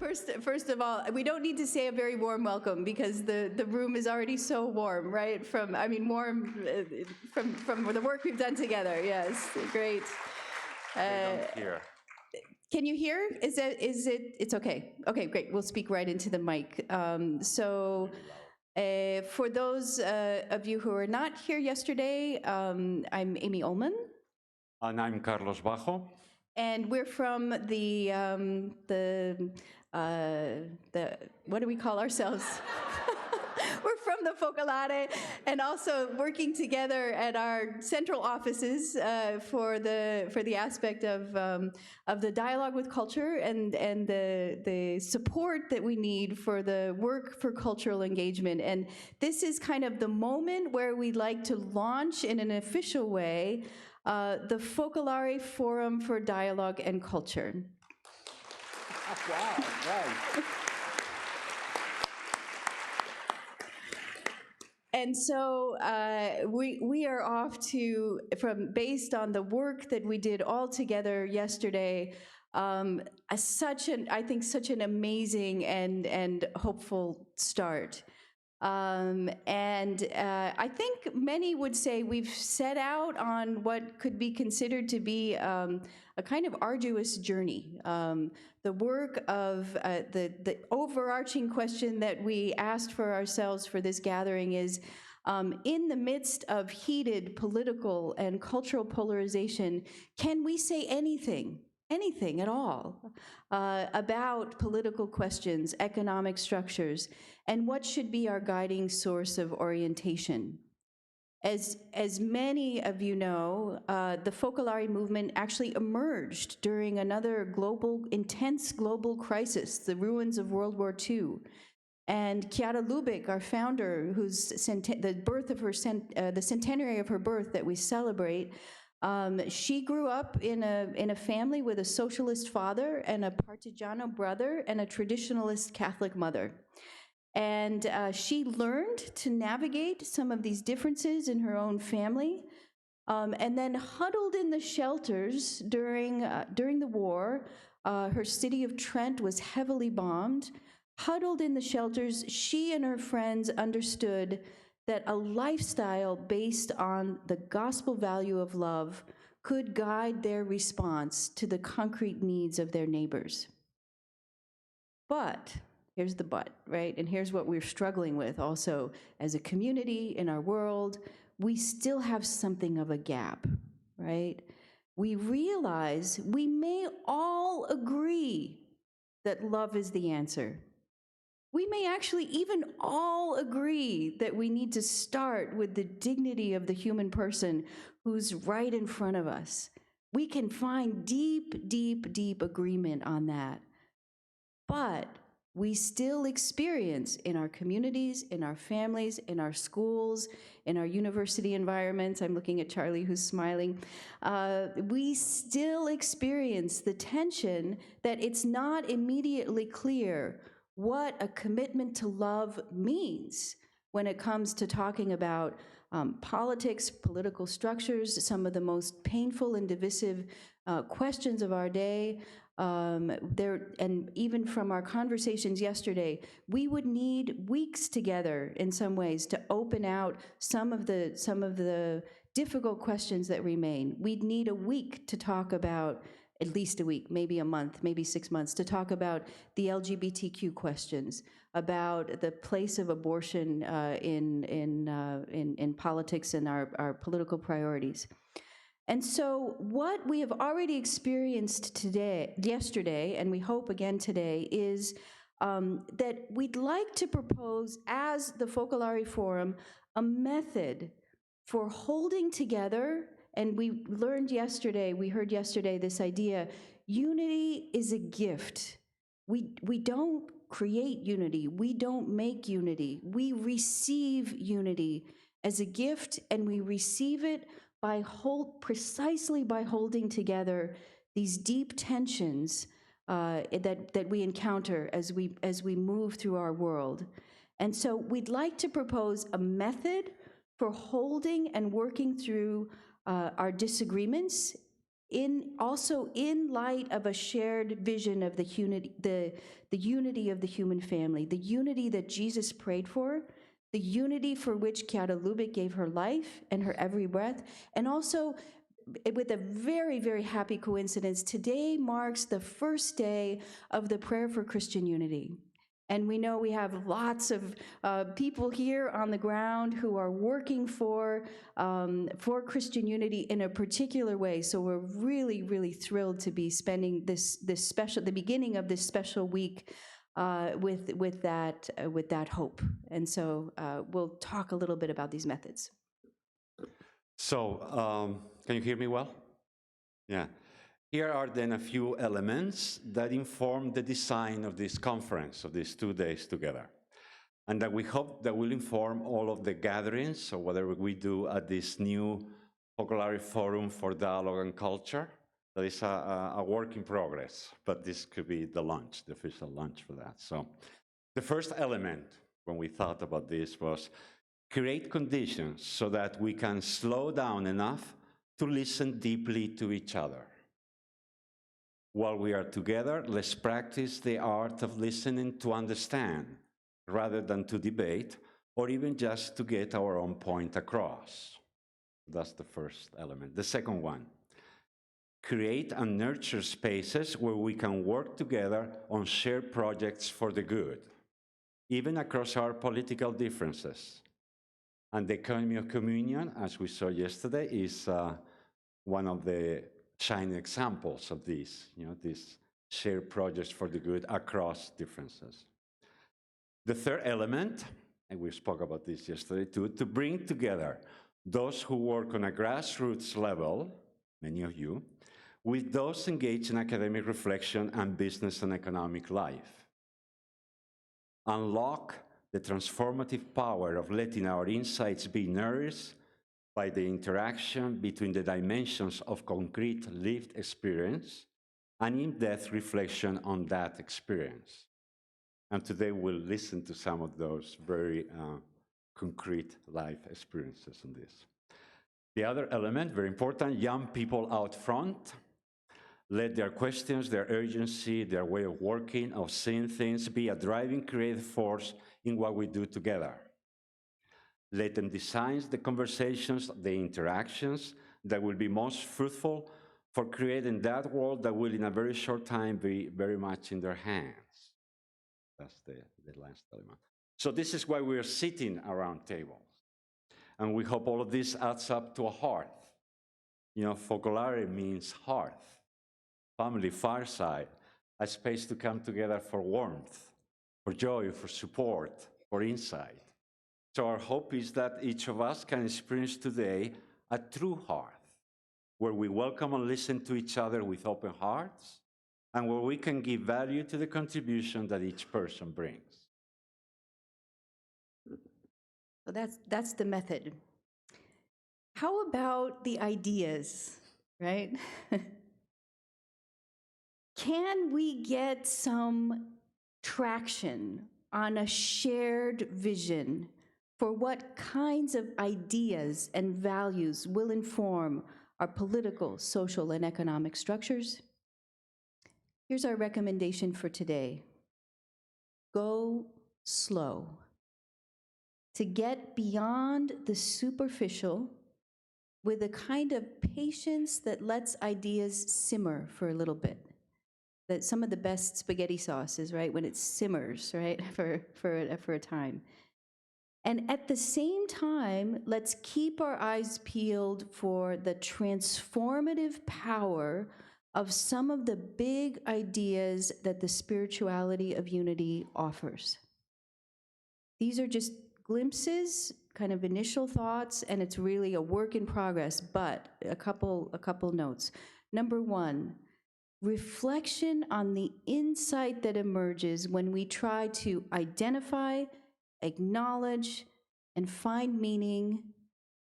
First of all, we don't need to say a very warm welcome because the room is already so warm, right? Warm from the work we've done together. Yes, great. They don't hear. Can you hear? It's okay. Okay, great. We'll speak right into the mic. For those of you who are not here yesterday, I'm Amy Ullman. And I'm Carlos Bajo. And we're from the what do we call ourselves? We're from the Focolare, and also working together at our central offices for the aspect of the dialogue with culture and the support that we need for the work for cultural engagement. And this is kind of the moment where we'd like to launch in an official way the Focolare Forum for Dialogue and Culture. Wow, right. And so we are off to, based on the work that we did all together yesterday, such an amazing and hopeful start. I think many would say we've set out on what could be considered to be a kind of arduous journey. The work of the overarching question that we asked for ourselves for this gathering is, in the midst of heated political and cultural polarization, can we say anything at all about political questions, economic structures, and what should be our guiding source of orientation? As many of you know, the Focolare movement actually emerged during another intense global crisis, the ruins of World War II. And Chiara Lubich, our founder, the centenary of her birth that we celebrate, she grew up in a family with a socialist father and a partigiano brother and a traditionalist Catholic mother. And she learned to navigate some of these differences in her own family, and then huddled in the shelters during the war. Her city of Trent was heavily bombed. Huddled in the shelters, she and her friends understood that a lifestyle based on the gospel value of love could guide their response to the concrete needs of their neighbors. But, here's the but, right? And here's what we're struggling with also as a community in our world. We still have something of a gap, right? We realize we may all agree that love is the answer. We may actually even all agree that we need to start with the dignity of the human person who's right in front of us. We can find deep, deep, deep agreement on that. But we still experience in our communities, in our families, in our schools, in our university environments, I'm looking at Charlie who's smiling, we still experience the tension that it's not immediately clear what a commitment to love means when it comes to talking about politics, political structures, some of the most painful and divisive questions of our day. And even from our conversations yesterday, we would need weeks together in some ways to open out some of the difficult questions that remain. We'd need a week to talk about, at least a week, maybe a month, maybe 6 months, to talk about the LGBTQ questions, about the place of abortion in politics and our political priorities. And so what we have already experienced yesterday, and we hope again today, is that we'd like to propose, as the Focolare Forum, a method for holding together. And we heard yesterday this idea, unity is a gift. We don't create unity, we don't make unity, we receive unity as a gift, and we receive it precisely by holding together these deep tensions that we encounter as we move through our world. And so we'd like to propose a method for holding and working through our disagreements also in light of a shared vision of the unity of the human family, the unity that Jesus prayed for, the unity for which Chiara Lubich gave her life and her every breath, and also with a very, very happy coincidence, today marks the first day of the Prayer for Christian Unity. And we know we have lots of people here on the ground who are working for Christian unity in a particular way. So we're really, really thrilled to be spending this special, the beginning of this special week with that hope. And so we'll talk a little bit about these methods. So, can you hear me well? Yeah. Here are then a few elements that inform the design of this conference, of these 2 days together, and that we hope that will inform all of the gatherings or whatever we do at this new Focolare Forum for Dialogue and Culture. That is a work in progress, but this could be the launch, the official launch for that. So the first element when we thought about this was create conditions so that we can slow down enough to listen deeply to each other. While we are together, let's practice the art of listening to understand rather than to debate or even just to get our own point across. That's the first element. The second one, create and nurture spaces where we can work together on shared projects for the good, even across our political differences. And the economy of communion, as we saw yesterday, is one of the shining examples of this, these shared projects for the good across differences. The third element, and we spoke about this yesterday too, to bring together those who work on a grassroots level, many of you, with those engaged in academic reflection and business and economic life. Unlock the transformative power of letting our insights be nourished by the interaction between the dimensions of concrete lived experience and in-depth reflection on that experience. And today we'll listen to some of those very concrete life experiences on this. The other element, very important, young people out front. Let their questions, their urgency, their way of working, of seeing things be a driving creative force in what we do together. Let them design the conversations, the interactions that will be most fruitful for creating that world that will in a very short time be very much in their hands. That's the last element. So this is why we're sitting around tables. And we hope all of this adds up to a hearth. Focolare means hearth, family, fireside, a space to come together for warmth, for joy, for support, for insight. So our hope is that each of us can experience today a true hearth, where we welcome and listen to each other with open hearts, and where we can give value to the contribution that each person brings. So that's the method. How about the ideas, right? Can we get some traction on a shared vision for what kinds of ideas and values will inform our political, social, and economic structures? Here's our recommendation for today. Go slow. To get beyond the superficial with a kind of patience that lets ideas simmer for a little bit. That some of the best spaghetti sauce is, right, when it simmers, right, for a time. And at the same time, let's keep our eyes peeled for the transformative power of some of the big ideas that the spirituality of unity offers. These are just glimpses, kind of initial thoughts, and it's really a work in progress, but a couple notes. Number one, reflection on the insight that emerges when we try to identify, acknowledge, and find meaning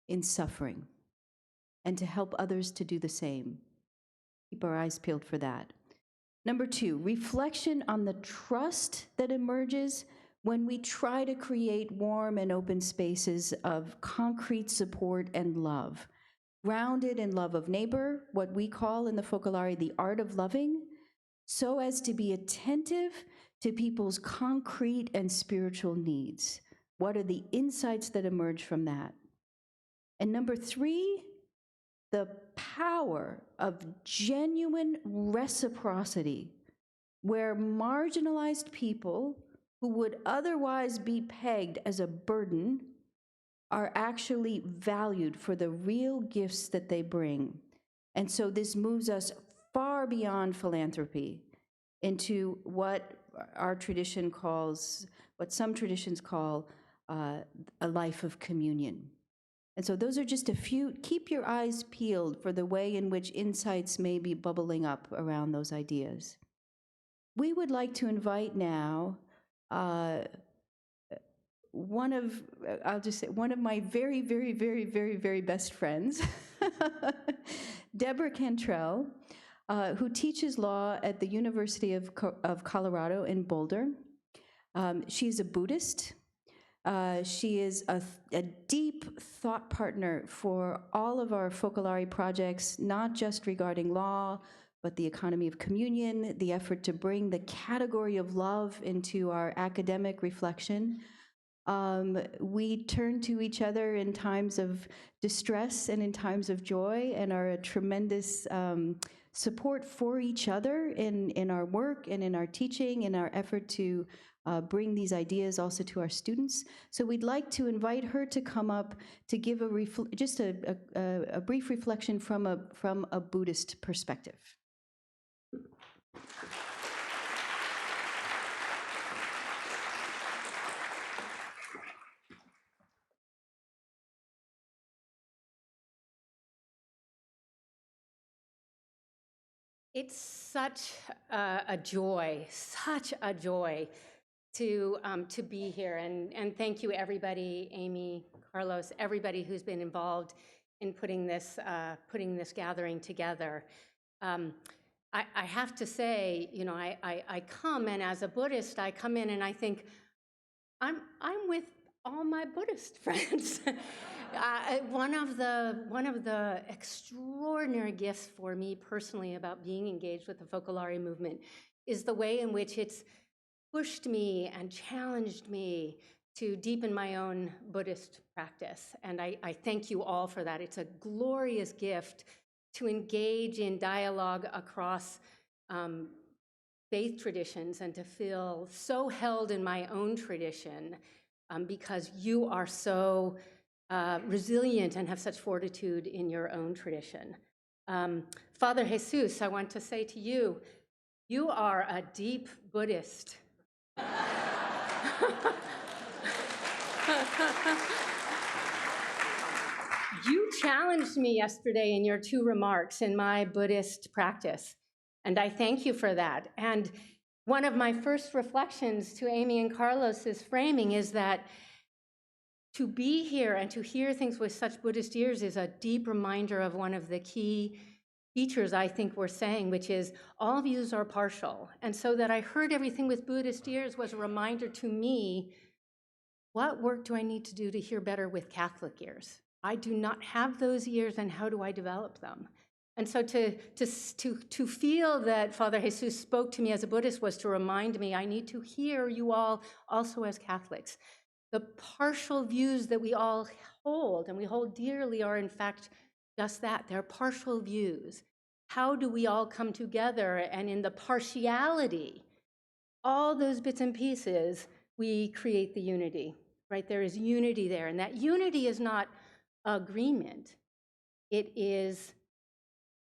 in suffering, and to help others to do the same. Keep our eyes peeled for that. Number two, reflection on the trust that emerges when we try to create warm and open spaces of concrete support and love. grounded in love of neighbor, what we call in the Focolare the art of loving, so as to be attentive to people's concrete and spiritual needs. What are the insights that emerge from that? And number three, the power of genuine reciprocity, where marginalized people who would otherwise be pegged as a burden are actually valued for the real gifts that they bring. And so this moves us far beyond philanthropy into what our tradition calls, what some traditions call a life of communion. And so those are just a few. Keep your eyes peeled for the way in which insights may be bubbling up around those ideas. We would like to invite now I'll just say, one of my very, very, very, very, very best friends, Deborah Cantrell, who teaches law at the University of Colorado in Boulder. She's a Buddhist. She is a deep thought partner for all of our Focolare projects, not just regarding law, but the economy of communion, the effort to bring the category of love into our academic reflection. We turn to each other in times of distress and in times of joy, and are a tremendous support for each other in our work and in our teaching, in our effort to bring these ideas also to our students. So we'd like to invite her to come up to give just a brief reflection from a Buddhist perspective. It's such a joy to be here, and thank you everybody, Amy, Carlos, everybody who's been involved in putting this gathering together. I have to say, you know, I come, and as a Buddhist, I come in and I think I'm with all my Buddhist friends. One of the extraordinary gifts for me personally about being engaged with the Focolare movement is the way in which it's pushed me and challenged me to deepen my own Buddhist practice. And I thank you all for that. It's a glorious gift to engage in dialogue across faith traditions and to feel so held in my own tradition because you are so resilient and have such fortitude in your own tradition. Father Jesus, I want to say to you, you are a deep Buddhist. You challenged me yesterday in your 2 remarks in my Buddhist practice, and I thank you for that. And one of my first reflections to Amy and Carlos's framing is that to be here and to hear things with such Buddhist ears is a deep reminder of one of the key features I think we're saying, which is all views are partial. And so that I heard everything with Buddhist ears was a reminder to me, what work do I need to do to hear better with Catholic ears? I do not have those ears, and how do I develop them? And so to feel that Father Jesus spoke to me as a Buddhist was to remind me I need to hear you all also as Catholics. The partial views that we all hold, and we hold dearly, are in fact just that. They're partial views. How do we all come together, and in the partiality, all those bits and pieces, we create the unity, right? There is unity there, and that unity is not agreement. It is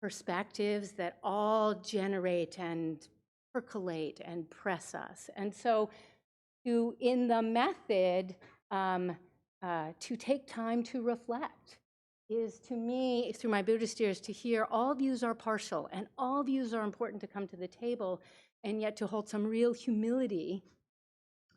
perspectives that all generate and percolate and press us. And so in the method, to take time to reflect is, to me, through my Buddhist ears, to hear all views are partial and all views are important to come to the table, and yet to hold some real humility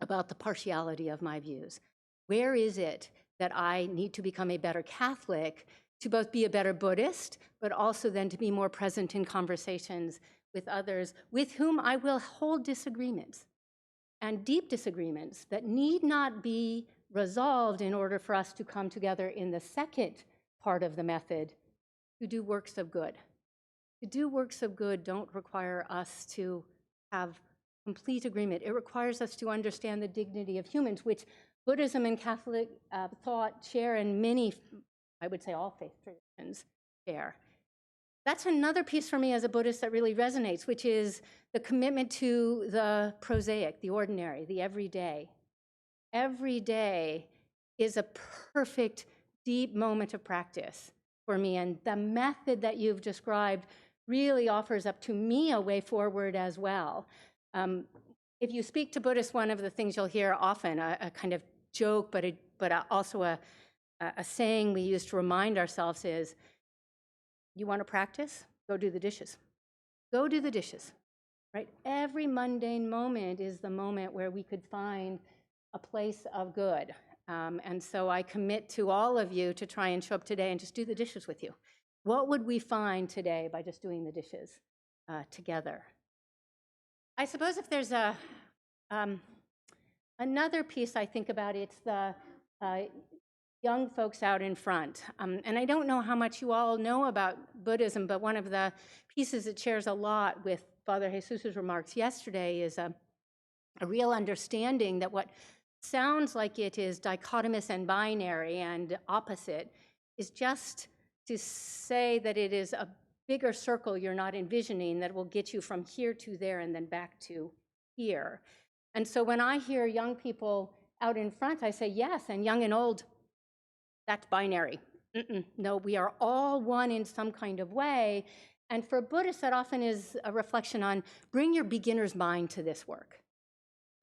about the partiality of my views. Where is it that I need to become a better Catholic to both be a better Buddhist, but also then to be more present in conversations with others with whom I will hold disagreements, and deep disagreements that need not be resolved in order for us to come together in the second part of the method to do works of good. To do works of good don't require us to have complete agreement. It requires us to understand the dignity of humans, which Buddhism and Catholic thought share, and many, I would say all faith traditions share. That's another piece for me as a Buddhist that really resonates, which is the commitment to the prosaic, the ordinary, the everyday. Every day is a perfect, deep moment of practice for me, and the method that you've described really offers up to me a way forward as well. If you speak to Buddhists, one of the things you'll hear often, a kind of joke, but also a saying we use to remind ourselves is, you want to practice? Go do the dishes. Go do the dishes, right? Every mundane moment is the moment where we could find a place of good. And so I commit to all of you to try and show up today and just do the dishes with you. What would we find today by just doing the dishes together? I suppose if there's another piece I think about, it's the young folks out in front. And I don't know how much you all know about Buddhism, but one of the pieces it shares a lot with Father Jesus's remarks yesterday is a real understanding that what sounds like it is dichotomous and binary and opposite is just to say that it is a bigger circle you're not envisioning that will get you from here to there and then back to here. And so when I hear young people out in front, I say, yes, and young and old, that's binary. No, we are all one in some kind of way. And for Buddhists, that often is a reflection on bring your beginner's mind to this work.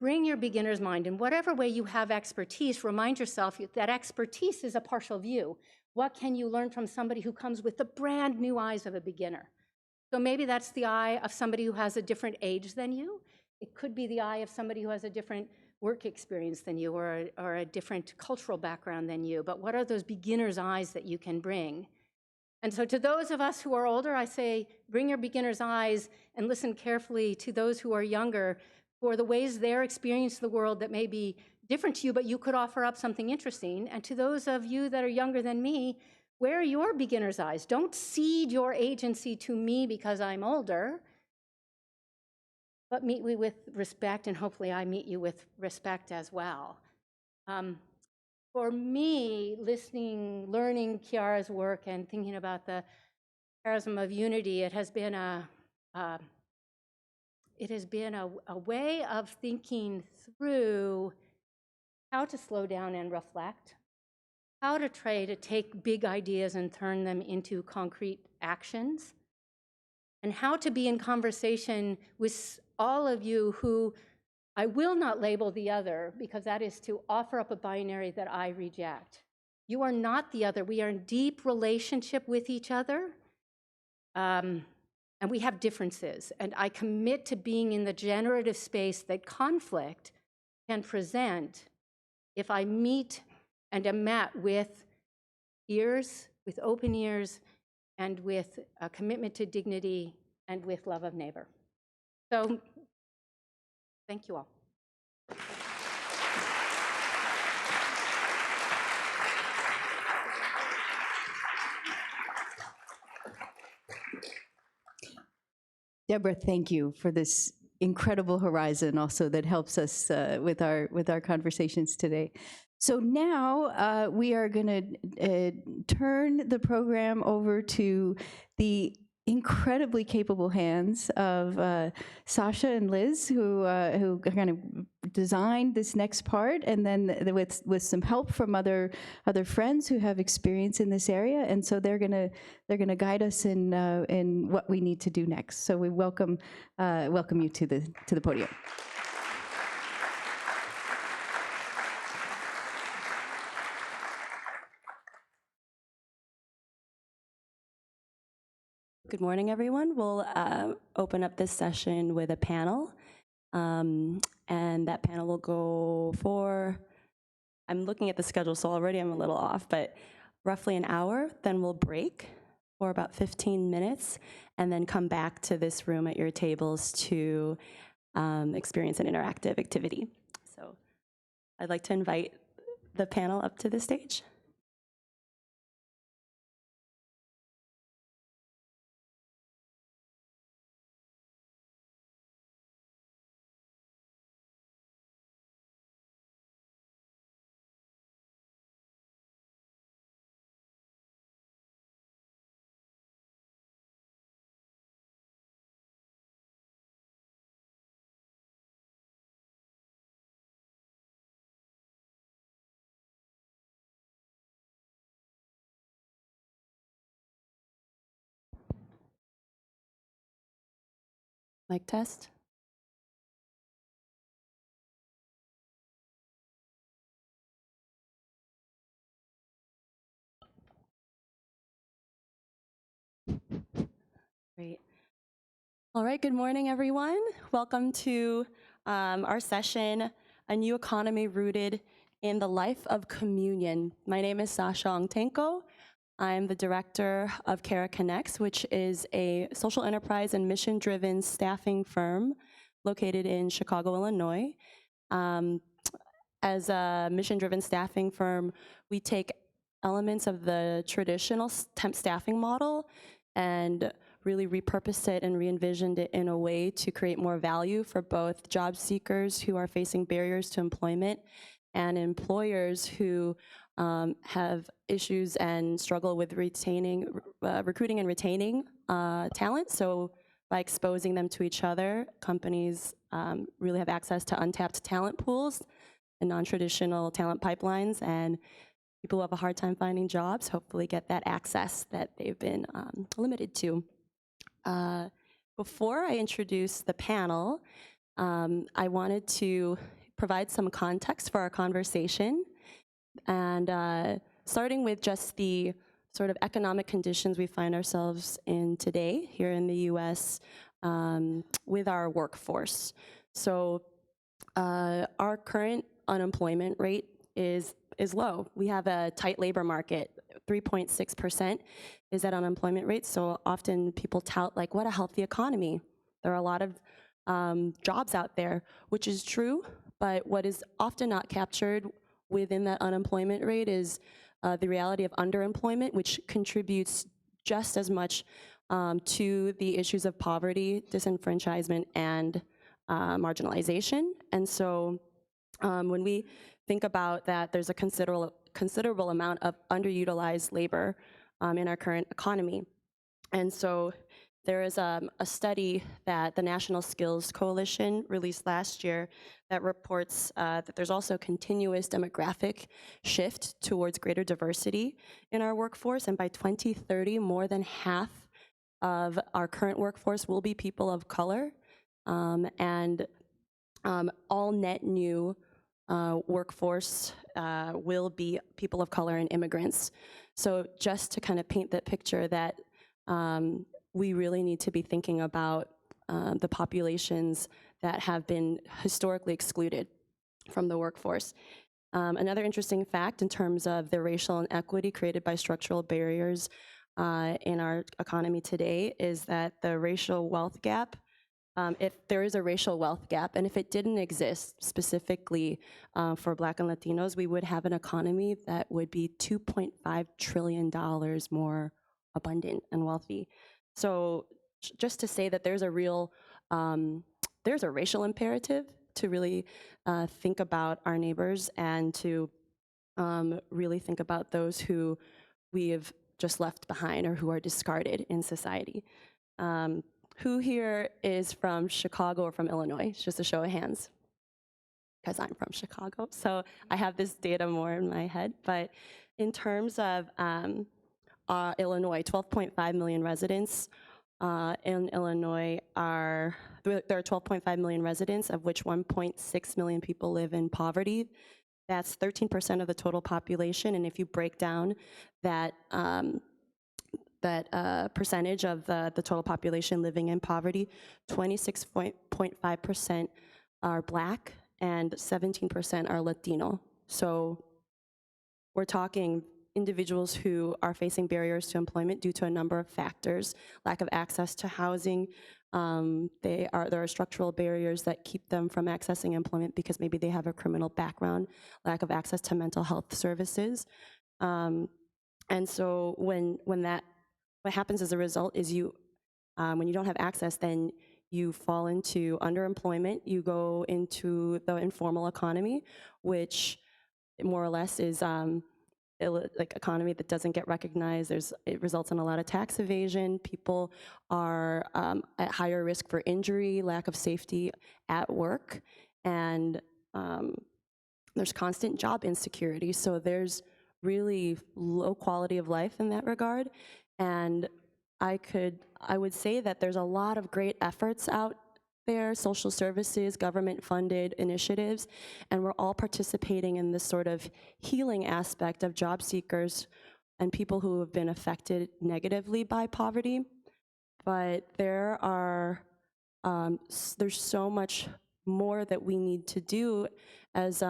Bring your beginner's mind. In whatever way you have expertise, remind yourself that expertise is a partial view. What can you learn from somebody who comes with the brand new eyes of a beginner? So maybe that's the eye of somebody who has a different age than you. It could be the eye of somebody who has a different work experience than you, or a different cultural background than you. But what are those beginner's eyes that you can bring? And so to those of us who are older, I say, bring your beginner's eyes and listen carefully to those who are younger for the ways they're experiencing the world that may be different to you, but you could offer up something interesting. And to those of you that are younger than me, where are your beginner's eyes? Don't cede your agency to me because I'm older, but meet me with respect, and hopefully I meet you with respect as well. For me, listening, learning Chiara's work and thinking about the charism of unity, it has been a way of thinking through how to slow down and reflect, how to try to take big ideas and turn them into concrete actions, and how to be in conversation with all of you who I will not label the other, because that is to offer up a binary that I reject. You are not the other. We are in deep relationship with each other, and we have differences. And I commit to being in the generative space that conflict can present if I meet and am met with ears, with open ears, and with a commitment to dignity and with love of neighbor. So, thank you all. Deborah, thank you for this incredible horizon also that helps us with our conversations today. So now we are going to turn the program over to the incredibly capable hands of Sasha and Liz, who kind of designed this next part, and then with some help from other friends who have experience in this area, and so they're gonna guide us in what we need to do next. So we welcome you to the podium. Good morning, everyone. We'll open up this session with a panel, and that panel will go for, I'm looking at the schedule, so already I'm a little off, but roughly an hour. Then we'll break for about 15 minutes, and then come back to this room at your tables to experience an interactive activity. So I'd like to invite the panel up to the stage. Mic test. Great. All right, good morning, everyone. Welcome to our session, A New Economy Rooted in the Life of Communion. My name is Sasha Ongtenko. I'm the director of Cara Connects, which is a social enterprise and mission-driven staffing firm located in Chicago, Illinois. As a mission-driven staffing firm, we take elements of the traditional temp staffing model and really repurposed it and re-envisioned it in a way to create more value for both job seekers who are facing barriers to employment and employers who have issues and struggle with recruiting and retaining talent. So by exposing them to each other, companies really have access to untapped talent pools and non-traditional talent pipelines, and people who have a hard time finding jobs hopefully get that access that they've been limited to. Before I introduce the panel, I wanted to provide some context for our conversation, and starting with just the sort of economic conditions we find ourselves in today here in the US with our workforce. So our current unemployment rate is low. We have a tight labor market. 3.6% is that unemployment rate. So often people tout like, what a healthy economy. There are a lot of jobs out there, which is true, but what is often not captured within that unemployment rate is the reality of underemployment, which contributes just as much to the issues of poverty, disenfranchisement, and marginalization. And so when we think about that, there's a considerable amount of underutilized labor in our current economy. And so there is a study that the National Skills Coalition released last year that reports that there's also a continuous demographic shift towards greater diversity in our workforce. And by 2030, more than half of our current workforce will be people of color, and all net new workforce will be people of color and immigrants. So just to kind of paint that picture that we really need to be thinking about the populations that have been historically excluded from the workforce. Another interesting fact in terms of the racial inequity created by structural barriers in our economy today is that the racial wealth gap, if there is a racial wealth gap, and if it didn't exist specifically for Black and Latinos, we would have an economy that would be $2.5 trillion more abundant and wealthy. So just to say that there's a real, there's a racial imperative to really think about our neighbors and to really think about those who we have just left behind or who are discarded in society. Who here is from Chicago or from Illinois? It's just a show of hands, because I'm from Chicago. So I have this data more in my head. But in terms of Illinois, 12.5 million residents in Illinois there are 12.5 million residents, of which 1.6 million people live in poverty. That's 13% of the total population. And if you break down that percentage of the total population living in poverty, 26.5% are Black and 17% are Latino. So we're talking individuals who are facing barriers to employment due to a number of factors: lack of access to housing. There are structural barriers that keep them from accessing employment because maybe they have a criminal background, lack of access to mental health services. And so what happens as a result is when you don't have access, then you fall into underemployment, you go into the informal economy, which more or less is like economy that doesn't get recognized. It results in a lot of tax evasion. People are at higher risk for injury, lack of safety at work, and there's constant job insecurity. So there's really low quality of life in that regard. And I would say that there's a lot of great efforts out welfare, social services, government-funded initiatives, and we're all participating in this sort of healing aspect of job seekers and people who have been affected negatively by poverty. But there are, there's so much more that we need to do, as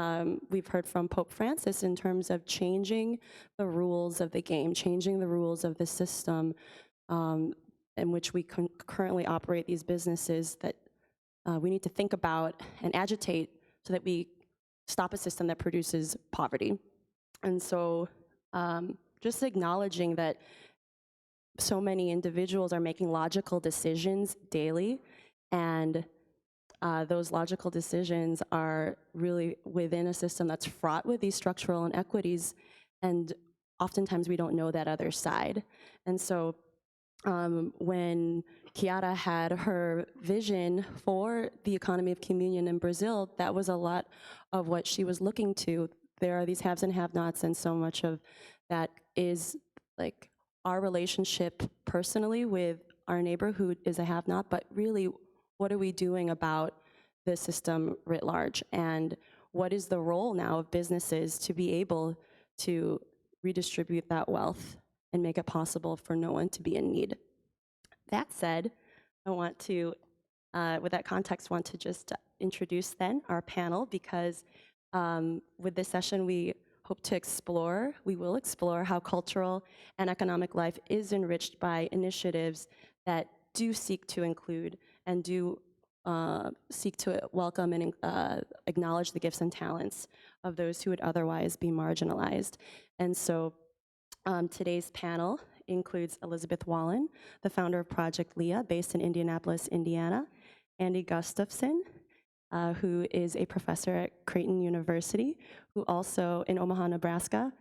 we've heard from Pope Francis, in terms of changing the rules of the game, changing the rules of the system in which we currently operate these businesses, that we need to think about and agitate so that we stop a system that produces poverty. And so just acknowledging that so many individuals are making logical decisions daily, and those logical decisions are really within a system that's fraught with these structural inequities, and oftentimes we don't know that other side. And so when Chiara had her vision for the economy of communion in Brazil, that was a lot of what she was looking to. There are these haves and have-nots, and so much of that is like our relationship personally with our neighbor who is a have-not, but really, what are we doing about the system writ large? And what is the role now of businesses to be able to redistribute that wealth and make it possible for no one to be in need? That said, I want to, with that context, want to just introduce then our panel, because with this session we hope to explore, we will explore how cultural and economic life is enriched by initiatives that do seek to include and do seek to welcome and acknowledge the gifts and talents of those who would otherwise be marginalized. And so today's panel includes Elizabeth Wallen, the founder of Project Leah, based in Indianapolis, Indiana, Andy Gustafson, who is a professor at Creighton University, who also in Omaha, Nebraska,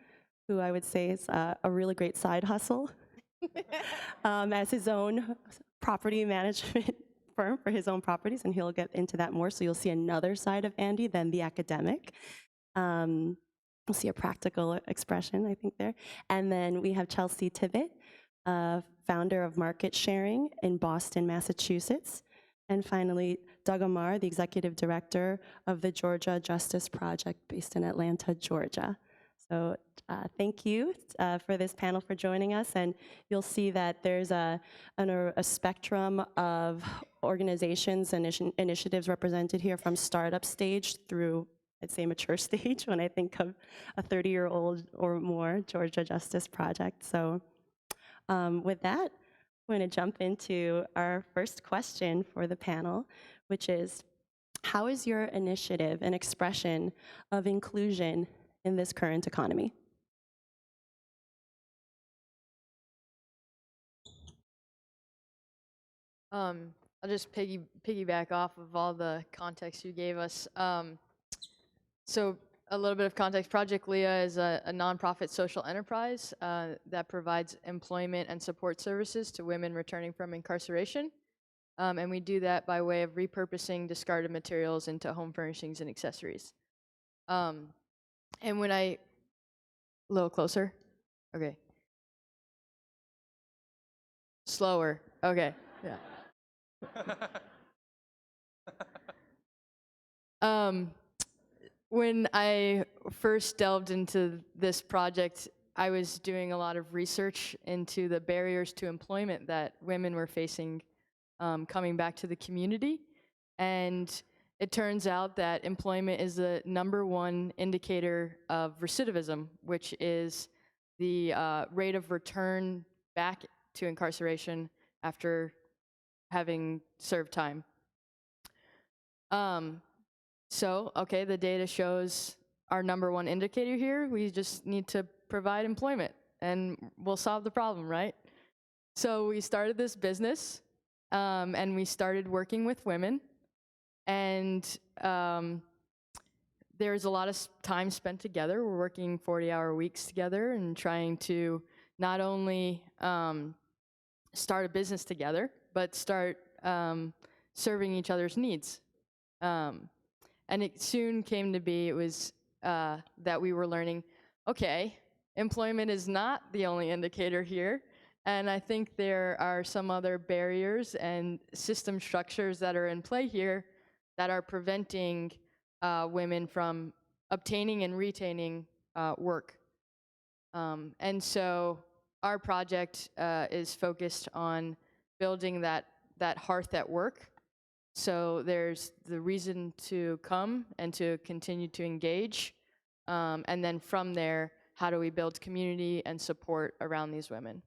who I would say is a really great side hustle, as his own property management firm for his own properties, and he'll get into that more, so you'll see another side of Andy than the academic. We'll see a practical expression, I think, there. And then we have Chelsea Tibbett, founder of Market Sharing in Boston, Massachusetts. And finally, Doug Amar, the executive director of the Georgia Justice Project based in Atlanta, Georgia. So thank you for this panel for joining us. And you'll see that there's a spectrum of organizations and initiatives represented here, from startup stage through, I'd say, mature stage, when I think of a 30-year-old or more Georgia Justice Project. So with that, we're going to jump into our first question for the panel, which is, how is your initiative an expression of inclusion in this current economy? I'll just piggyback off of all the context you gave us. So a little bit of context. Project Leah is a nonprofit social enterprise that provides employment and support services to women returning from incarceration. And we do that by way of repurposing discarded materials into home furnishings and accessories. And when a little closer, okay. Slower, okay, yeah. When I first delved into this project, I was doing a lot of research into the barriers to employment that women were facing coming back to the community. And it turns out that employment is the #1 indicator of recidivism, which is the rate of return back to incarceration after having served time. So, okay, the data shows our #1 indicator here. We just need to provide employment and we'll solve the problem, right? So we started this business and we started working with women, and there's a lot of time spent together. We're working 40-hour weeks together and trying to not only start a business together, but start serving each other's needs. And it soon came to be, it was that we were learning, okay, employment is not the only indicator here. And I think there are some other barriers and system structures that are in play here that are preventing women from obtaining and retaining work. And so our project is focused on building that hearth at work. So there's the reason to come and to continue to engage. And then from there, how do we build community and support around these women?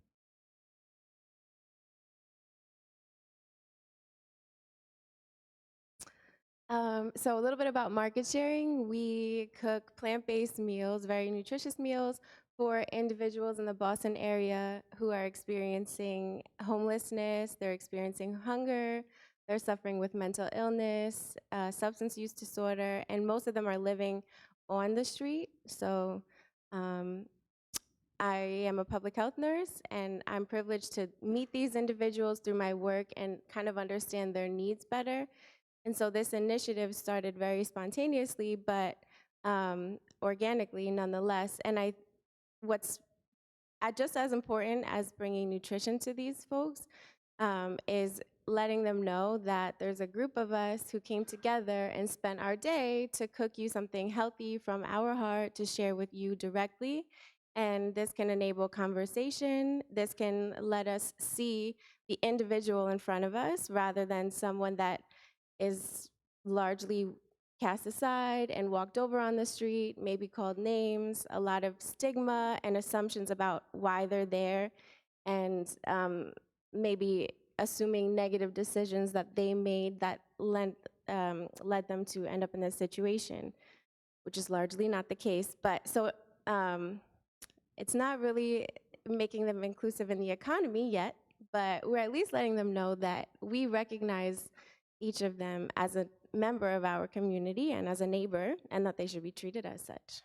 So a little bit about market sharing. We cook plant-based meals, very nutritious meals for individuals in the Boston area who are experiencing homelessness, they're experiencing hunger, they're suffering with mental illness, substance use disorder, and most of them are living on the street. So I am a public health nurse, and I'm privileged to meet these individuals through my work and kind of understand their needs better. And so this initiative started very spontaneously, but organically nonetheless. And what's just as important as bringing nutrition to these folks is letting them know that there's a group of us who came together and spent our day to cook you something healthy from our heart to share with you directly. And this can enable conversation. This can let us see the individual in front of us rather than someone that is largely cast aside and walked over on the street, maybe called names, a lot of stigma and assumptions about why they're there, and maybe assuming negative decisions that they made that led them to end up in this situation, which is largely not the case. But so it's not really making them inclusive in the economy yet, but we're at least letting them know that we recognize each of them as a member of our community and as a neighbor, and that they should be treated as such.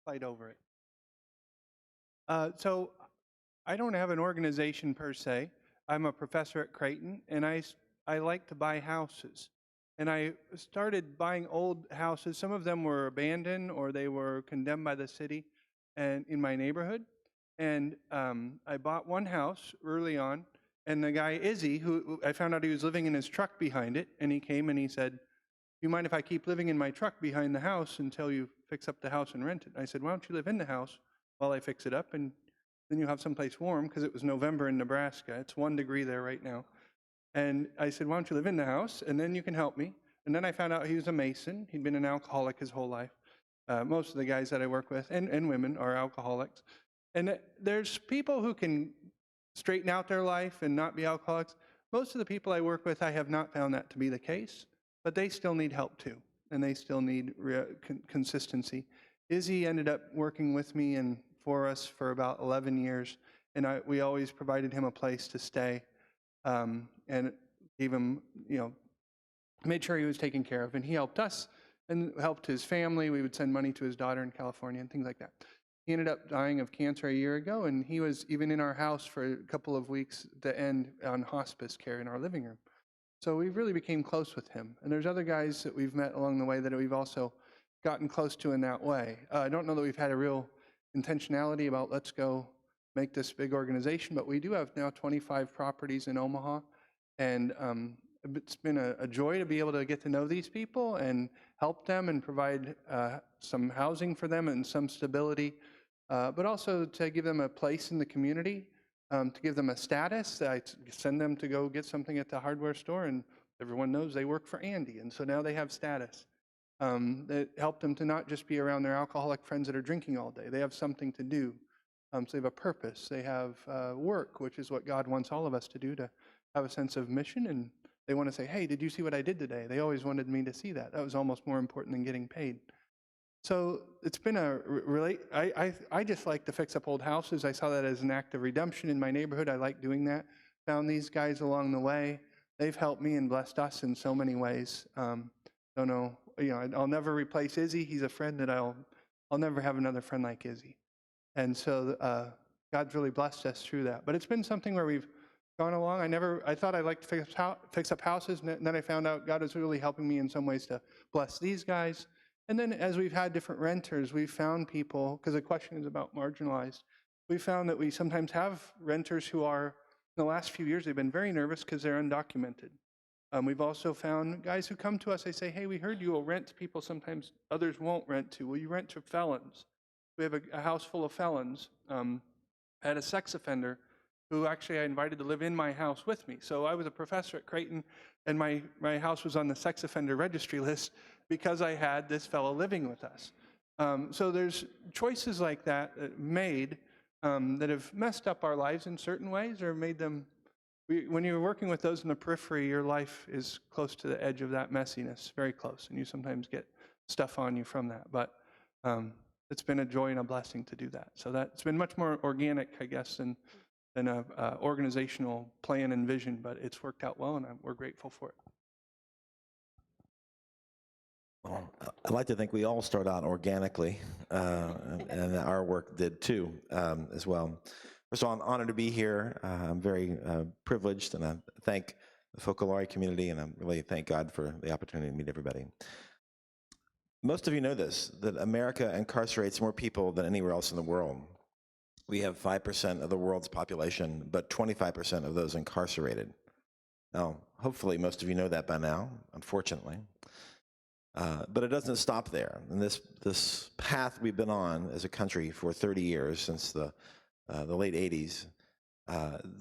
Fight over it. So I don't have an organization per se. I'm a professor at Creighton, and I like to buy houses. And I started buying old houses. Some of them were abandoned or they were condemned by the city and in my neighborhood. And I bought one house early on, and the guy, Izzy, who I found out he was living in his truck behind it, and he came and he said, "You mind if I keep living in my truck behind the house until you fix up the house and rent it?" And I said, "Why don't you live in the house while I fix it up, and then you'll have someplace warm," because it was November in Nebraska. It's 1 degree there right now. And I said, "Why don't you live in the house, and then you can help me?" And then I found out he was a Mason. He'd been an alcoholic his whole life. Most of the guys that I work with, and women, are alcoholics. And there's people who can straighten out their life and not be alcoholics. Most of the people I work with, I have not found that to be the case, but they still need help too, and they still need consistency. Izzy ended up working with me and for us for about 11 years, and we always provided him a place to stay, and gave him, made sure he was taken care of, and he helped us and helped his family. We would send money to his daughter in California and things like that. He ended up dying of cancer a year ago, and he was even in our house for a couple of weeks to end on hospice care in our living room. So we really became close with him. And there's other guys that we've met along the way that we've also gotten close to in that way. I don't know that we've had a real intentionality about let's go make this big organization, but we do have now 25 properties in Omaha, and it's been a joy to be able to get to know these people and help them and provide some housing for them and some stability, but also to give them a place in the community, to give them a status. I send them to go get something at the hardware store, and everyone knows they work for Andy, and so now they have status. That help them to not just be around their alcoholic friends that are drinking all day. They have something to do. So they have a purpose. They have work, which is what God wants all of us to do, to have a sense of mission. And they want to say, "Hey, did you see what I did today?" They always wanted me to see that. That was almost more important than getting paid. So it's been I just like to fix up old houses. I saw that as an act of redemption in my neighborhood. I like doing that. Found these guys along the way. They've helped me and blessed us in so many ways. Don't know, I'll never replace Izzy. He's a friend that I'll never have another friend like Izzy. And so God's really blessed us through that. But it's been something where we've gone along. I thought I liked to fix up houses, and then I found out God was really helping me in some ways to bless these guys And then as we've had different renters, we've found people, because the question is about marginalized, we found that we sometimes have renters who are, in the last few years, they've been very nervous because they're undocumented. We've also found guys who come to us, they say, hey, we heard you will rent to people sometimes others won't rent to. Will you rent to felons? We have a house full of felons. I had a sex offender who actually I invited to live in my house with me. So I was a professor at Creighton, and my house was on the sex offender registry list because I had this fellow living with us. So there's choices like that made that have messed up our lives in certain ways or made them. When you're working with those in the periphery, your life is close to the edge of that messiness, very close, and you sometimes get stuff on you from that. But it's been a joy and a blessing to do that. So that's been much more organic, I guess, than a organizational plan and vision, but it's worked out well, and we're grateful for it. Well, I'd like to think we all start out organically, and our work did too, as well. So I'm honored to be here. I'm very privileged, and I thank the Focolari community, and I really thank God for the opportunity to meet everybody. Most of you know this, that America incarcerates more people than anywhere else in the world. We have 5% of the world's population, but 25% of those incarcerated. Now, hopefully most of you know that by now, unfortunately. But it doesn't stop there. And this path we've been on as a country for 30 years, since the late 80s,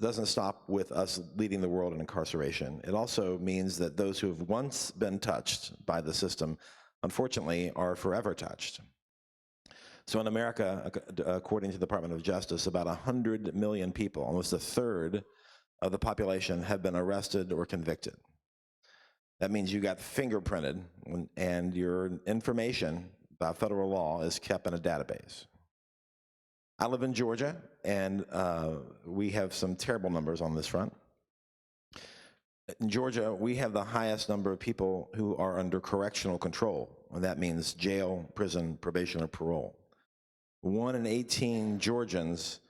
doesn't stop with us leading the world in incarceration. It also means that those who have once been touched by the system, unfortunately, are forever touched. So in America, according to the Department of Justice, about 100 million people, almost a third of the population, have been arrested or convicted. That means you got fingerprinted, and your information by federal law is kept in a database. I live in Georgia, and we have some terrible numbers on this front. In Georgia, we have the highest number of people who are under correctional control, and that means jail, prison, probation, or parole. 1 in 18 Georgians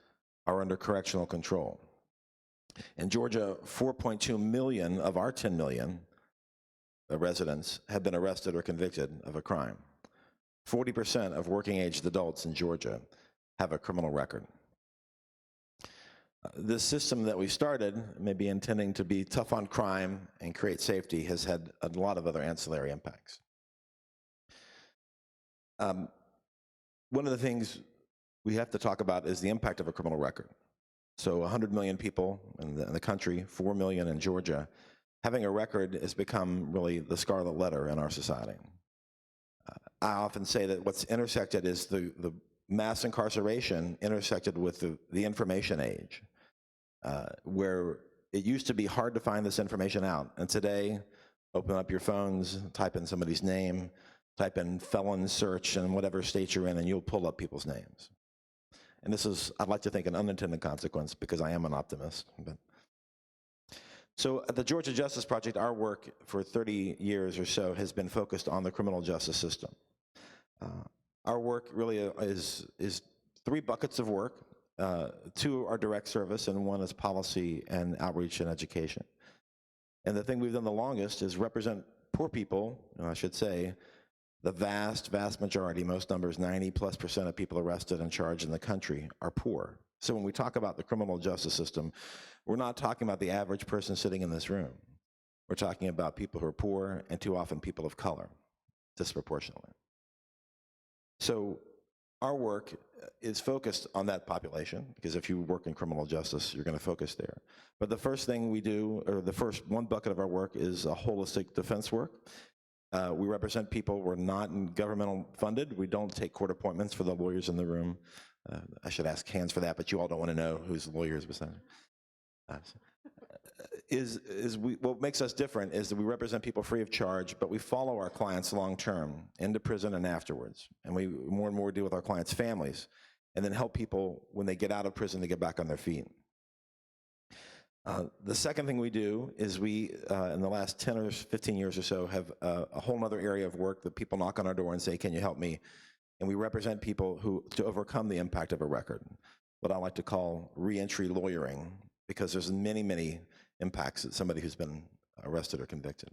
are under correctional control. In Georgia, 4.2 million of our 10 million residents have been arrested or convicted of a crime. 40% of working-aged adults in Georgia have a criminal record. This system that we started, maybe intending to be tough on crime and create safety, has had a lot of other ancillary impacts. One of the things we have to talk about is the impact of a criminal record. So 100 million people in the country, 4 million in Georgia, having a record has become really the scarlet letter in our society. I often say that what's intersected is the mass incarceration intersected with the information age, where it used to be hard to find this information out. And today, open up your phones, type in somebody's name, type in felon search in whatever state you're in, and you'll pull up people's names. And this is, I'd like to think, an unintended consequence, because I am an optimist. So at the Georgia Justice Project, our work for 30 years or so has been focused on the criminal justice system. Our work really is 3 buckets of work. 2 are direct service, and 1 is policy and outreach and education. And the thing we've done the longest is represent poor people, and I should say, the vast, vast majority, most numbers, 90+% of people arrested and charged in the country are poor. So when we talk about the criminal justice system, we're not talking about the average person sitting in this room. We're talking about people who are poor, and too often people of color, disproportionately. So our work is focused on that population, because if you work in criminal justice, you're going to focus there. But the first thing we do, or the first 1 bucket of our work, is a holistic defense work. We represent people who are not governmental funded. We don't take court appointments for the lawyers in the room. I should ask hands for that, but you all don't want to know who's the lawyers beside you. What makes us different is that we represent people free of charge, but we follow our clients long term, into prison and afterwards. And we more and more deal with our clients' families, and then help people when they get out of prison to get back on their feet. The second thing we do is we, in the last 10 or 15 years or so, have a whole other area of work that people knock on our door and say, can you help me? And we represent people to overcome the impact of a record, what I like to call reentry lawyering, because there's many, many impacts that somebody who's been arrested or convicted.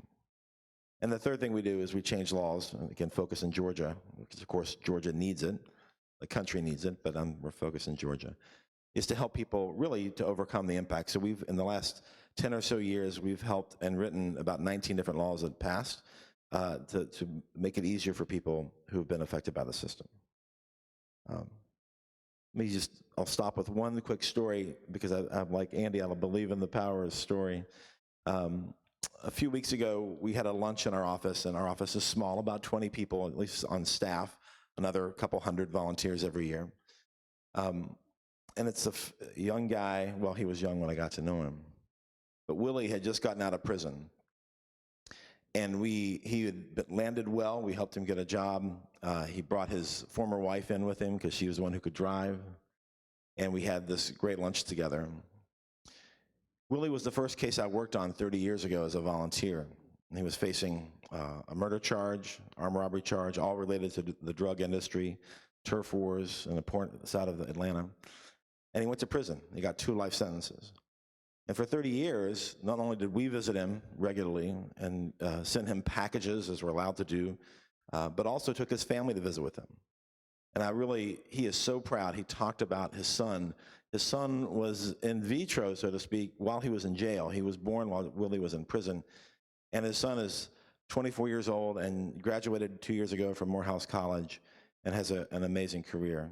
And the third thing we do is we change laws, and again, focus in Georgia, because of course Georgia needs it, the country needs it, but we're focused in Georgia, is to help people really to overcome the impact. So we've, in the last 10 or so years, we've helped and written about 19 different laws that passed to make it easier for people who've been affected by the system. I'll stop with one quick story, because I'm like Andy, I believe in the power of story. A few weeks ago, we had a lunch in our office, and our office is small, about 20 people, at least on staff, another couple hundred volunteers every year. And it's a young guy, well, he was young when I got to know him, but Willie had just gotten out of prison. And he had landed well, we helped him get a job. He brought his former wife in with him, because she was the one who could drive, and we had this great lunch together. Willie was the first case I worked on 30 years ago as a volunteer. He was facing a murder charge, armed robbery charge, all related to the drug industry, turf wars in the port side of Atlanta. And he went to prison. He got 2 life sentences. And for 30 years, not only did we visit him regularly and send him packages, as we're allowed to do, but also took his family to visit with him. And he is so proud. He talked about his son. His son was in vitro, so to speak, while he was in jail. He was born while Willie was in prison. And his son is 24 years old and graduated 2 years ago from Morehouse College and has an amazing career.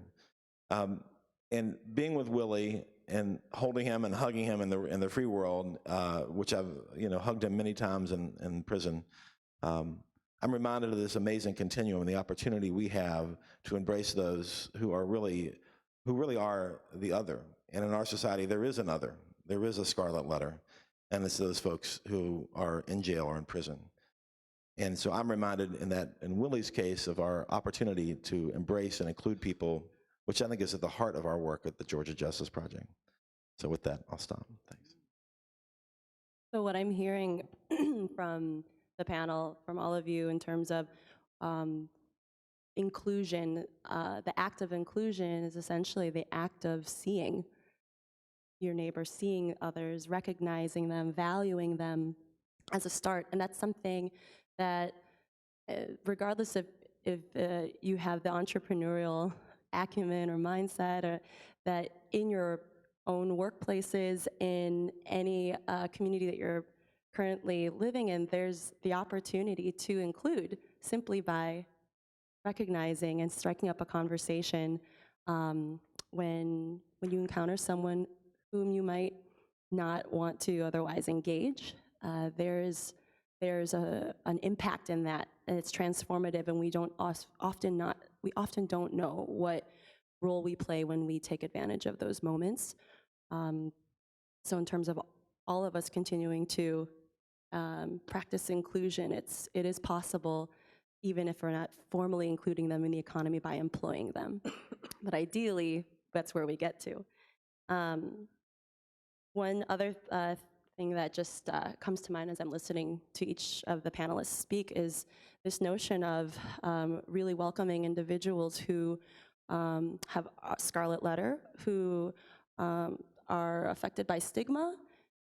And being with Willie and holding him and hugging him in the free world, which I've hugged him many times in prison, I'm reminded of this amazing continuum and the opportunity we have to embrace those who really are the other. And in our society, there is an other. There is a scarlet letter, and it's those folks who are in jail or in prison. And so I'm reminded in Willie's case, of our opportunity to embrace and include people, which I think is at the heart of our work at the Georgia Justice Project. So with that, I'll stop. Thanks. So what I'm hearing from the panel, from all of you, in terms of inclusion, the act of inclusion is essentially the act of seeing your neighbor, seeing others, recognizing them, valuing them as a start. And that's something that, regardless of if you have the entrepreneurial acumen or mindset, or that in your own workplaces, in any community that you're currently living in, there's the opportunity to include simply by recognizing and striking up a conversation when you encounter someone whom you might not want to otherwise engage. There's an impact in that, and it's transformative, and we often don't know what role we play when we take advantage of those moments. So in terms of all of us continuing to practice inclusion, it is possible, even if we're not formally including them in the economy by employing them. But ideally, that's where we get to. One other thing that just comes to mind as I'm listening to each of the panelists speak is this notion of really welcoming individuals who have a scarlet letter, who are affected by stigma,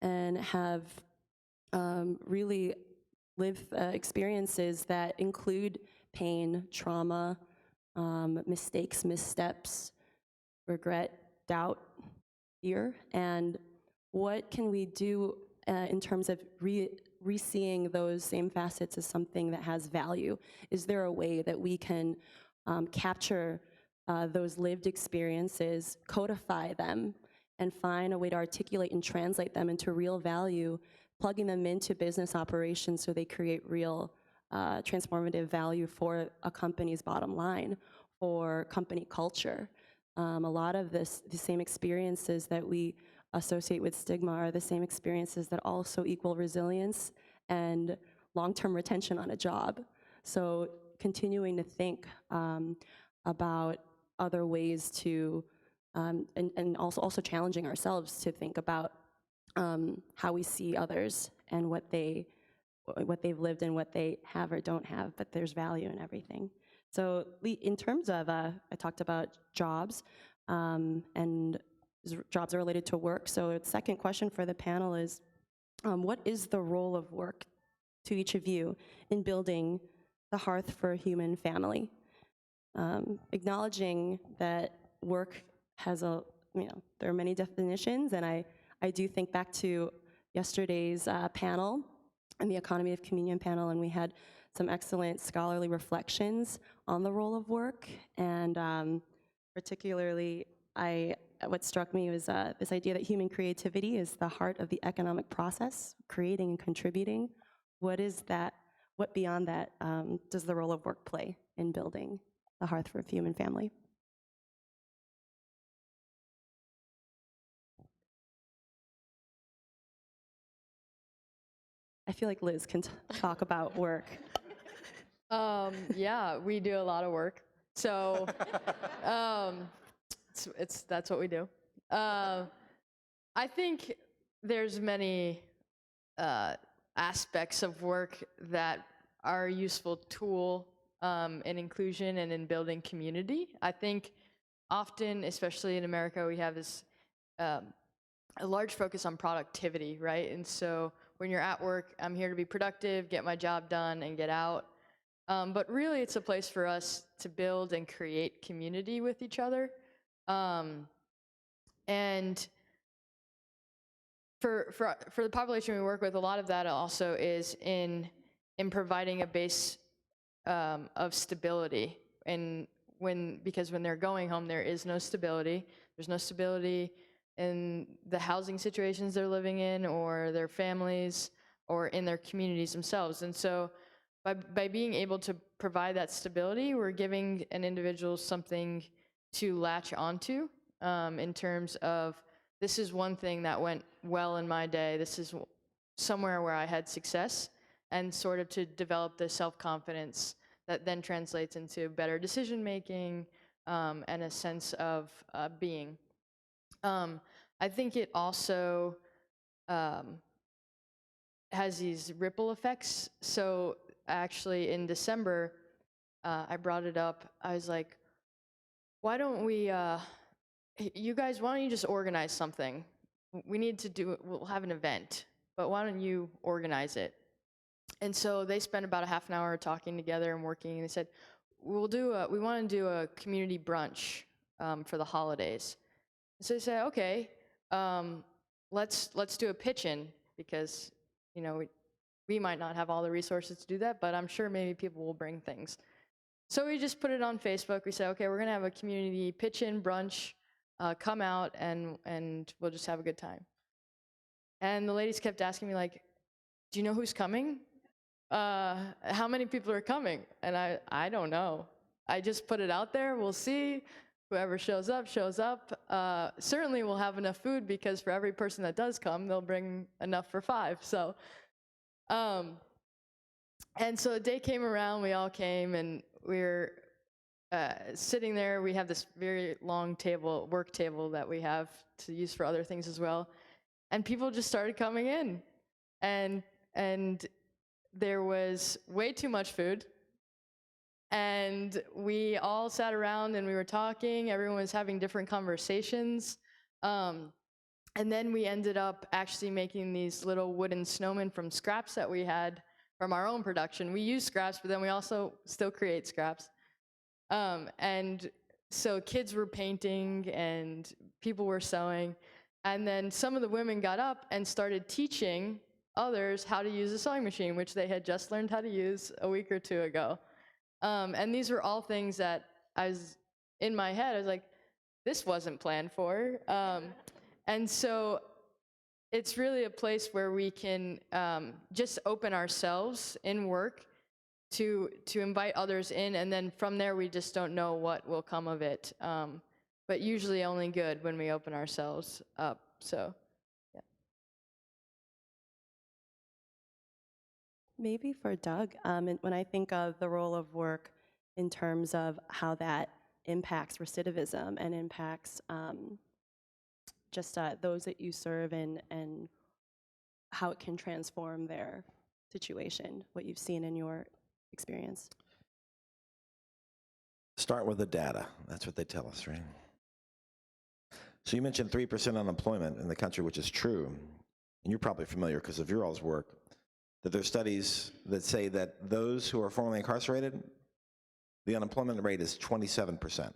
and have really lived experiences that include pain, trauma, mistakes, missteps, regret, doubt, fear. And what can we do in terms of re-seeing those same facets as something that has value? Is there a way that we can capture those lived experiences, codify them, and find a way to articulate and translate them into real value, plugging them into business operations so they create real transformative value for a company's bottom line, for company culture? A lot of the same experiences that we associate with stigma are the same experiences that also equal resilience and long-term retention on a job. So continuing to think about other ways to, and also challenging ourselves to think about how we see others and what they've lived and what they have or don't have, but there's value in everything. So in terms of, I talked about jobs, and jobs are related to work. So the second question for the panel is, what is the role of work to each of you in building the Hearth for a Human Family. Acknowledging that work has there are many definitions, and I do think back to yesterday's panel and the Economy of Communion panel, and we had some excellent scholarly reflections on the role of work, and particularly what struck me was this idea that human creativity is the heart of the economic process, creating and contributing. What is that? What beyond that does the role of work play in building the Hearth for a Human Family? I feel like Liz can talk about work. Yeah, we do a lot of work. So that's what we do. I think there's many aspects of work that are a useful tool in inclusion and in building community. I think often, especially in America, we have this a large focus on productivity, right? And so when you're at work, I'm here to be productive, get my job done, and get out. But really, it's a place for us to build and create community with each other. And for the population we work with, a lot of that also is in providing a base of stability. And because when they're going home, there is no stability. There's no stability in the housing situations they're living in, or their families, or in their communities themselves. And so by being able to provide that stability, we're giving an individual something to latch onto in terms of, this is one thing that went well in my day, this is somewhere where I had success, and sort of to develop the self-confidence that then translates into better decision-making and a sense of being. I think it also has these ripple effects. So actually in December, I brought it up. I was like, why don't we, you guys, why don't you just organize something? We need to do it, we'll have an event, but why don't you organize it? And so they spent about a half an hour talking together and working, and they said, we want to do a community brunch for the holidays. So they said, okay, let's do a pitch-in, because we might not have all the resources to do that, but I'm sure maybe people will bring things. So we just put it on Facebook. We said, okay, we're gonna have a community pitch-in brunch, come out and we'll just have a good time. And the ladies kept asking me, like, do you know who's coming? How many people are coming? And I don't know. I just put it out there, we'll see. Whoever shows up, shows up. Certainly we'll have enough food, because for every person that does come, they'll bring enough for 5. So, and so the day came around, we all came, and we were sitting there. We have this very long table, work table, that we have to use for other things as well. And people just started coming in, and there was way too much food. And we all sat around and we were talking. Everyone was having different conversations. And then we ended up actually making these little wooden snowmen from scraps that we had from our own production. We use scraps, but then we also still create scraps. And so kids were painting and people were sewing. And then some of the women got up and started teaching others how to use a sewing machine, which they had just learned how to use a week or 2 ago. And these were all things that I was, in my head, I was like, this wasn't planned for. And so it's really a place where we can just open ourselves in work to invite others in, and then from there we just don't know what will come of it. But usually only good when we open ourselves up, so. Yeah. Maybe for Doug, and when I think of the role of work in terms of how that impacts recidivism and impacts just those that you serve, and how it can transform their situation, what you've seen in your experience. Start with the data. That's what they tell us, right? So you mentioned 3% unemployment in the country, which is true. And you're probably familiar because of your all's work. that there's studies that say that those who are formerly incarcerated, the unemployment rate is 27%.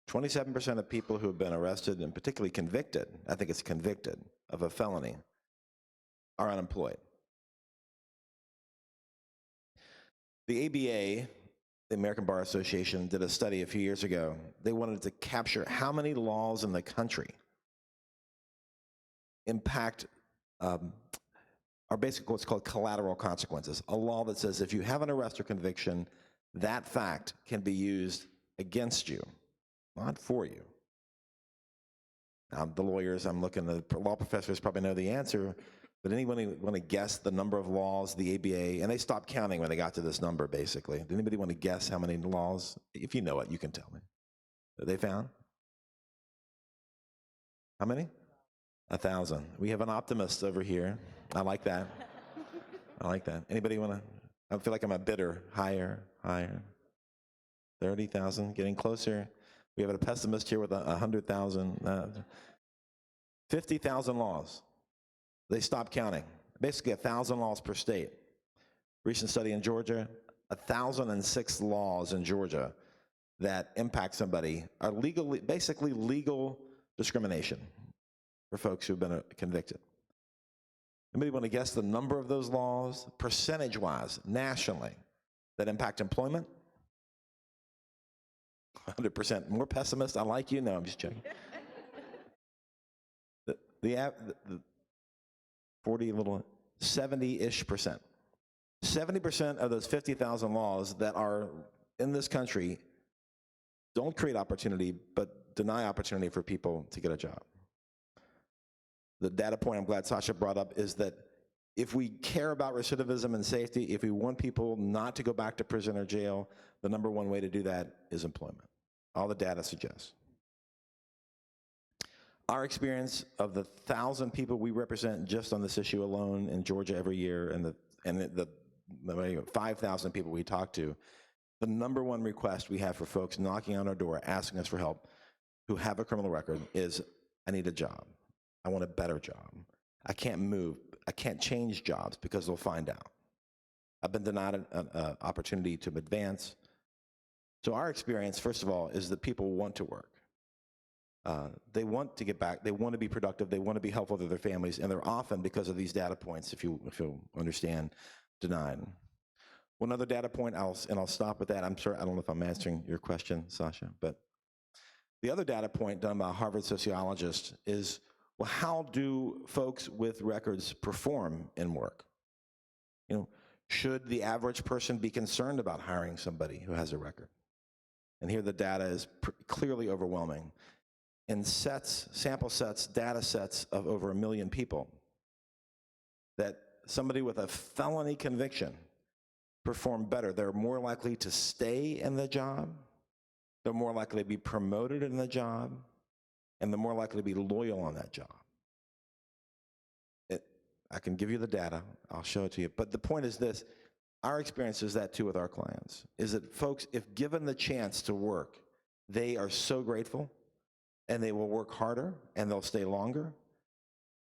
27% of people who have been arrested and particularly convicted, I think it's convicted of a felony, are unemployed. The ABA, the American Bar Association, did a study a few years ago. They wanted to capture how many laws in the country impact are basically what's called collateral consequences. A law that says if you have an arrest or conviction, that fact can be used against you, not for you. Now, the lawyers, I'm looking, the law professors probably know the answer, but anyone want to guess the number of laws the ABA, and they stopped counting when they got to this number, basically. Did anybody want to guess how many laws? If you know it, you can tell me. That they found? How many? 1,000. We have an optimist over here. I like that. I like that. Anybody want to? I feel like I'm a bidder. Higher, higher. 30,000, getting closer. We have a pessimist here with 100,000. 50,000 laws. They stopped counting. Basically 1,000 laws per state. Recent study in Georgia, 1,006 laws in Georgia that impact somebody are legally, basically legal discrimination for folks who've been convicted. Anybody want to guess the number of those laws, percentage-wise, nationally, that impact employment? 100%. More pessimist? I like you. No, I'm just joking. the 40 little 70-ish percent. 70% of those 50,000 laws that are in this country don't create opportunity, but deny opportunity for people to get a job. The data point I'm glad Sasha brought up is that if we care about recidivism and safety, if we want people not to go back to prison or jail, the number one way to do that is employment. All the data suggests. Our experience of the 1,000 people we represent just on this issue alone in Georgia every year, and the 5,000 people we talk to, the number one request we have for folks knocking on our door, asking us for help, who have a criminal record is, I need a job. I want a better job. I can't move. I can't change jobs because they'll find out. I've been denied an opportunity to advance. So our experience, first of all, is that people want to work. They want to get back. They want to be productive. They want to be helpful to their families, and they're often, because of these data points, if you understand, denied. One other data point, I'll stop with that. I'm sorry, I don't know if I'm answering your question, Sasha, but the other data point done by a Harvard sociologist is, well, how do folks with records perform in work? You know, should the average person be concerned about hiring somebody who has a record? And here the data is clearly overwhelming. In sample sets, data sets of over 1 million people, that somebody with a felony conviction perform better. They're more likely to stay in the job, they're more likely to be promoted in the job, and they're more likely to be loyal on that job. I can give you the data, I'll show it to you, but the point is this, our experience is that too with our clients, is that folks, if given the chance to work, they are so grateful, and they will work harder, and they'll stay longer,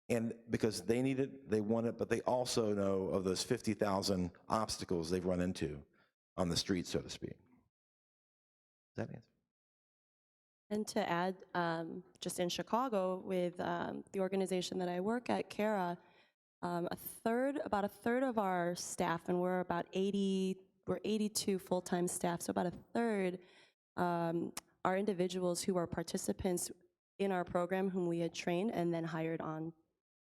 and because they need it, they want it, but they also know of those 50,000 obstacles they've run into on the street, so to speak. Does that answer? And to add, just in Chicago with the organization that I work at, CARA, about a third of our staff, and we're 82 full-time staff, so about a third are individuals who are participants in our program whom we had trained and then hired on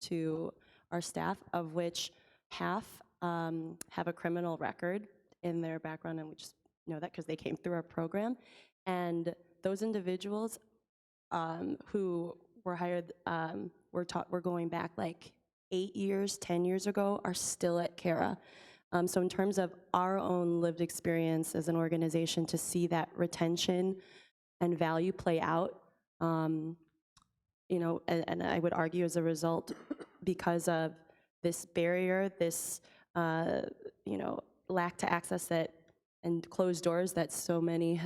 to our staff, of which half have a criminal record in their background, and we just know that because they came through our program. And those individuals who were hired, we're going back like 8 years, 10 years ago, are still at CARA. So in terms of our own lived experience as an organization, to see that retention and value play out, you know, and I would argue as a result, because of this barrier, this you know, lack to access that and closed doors that so many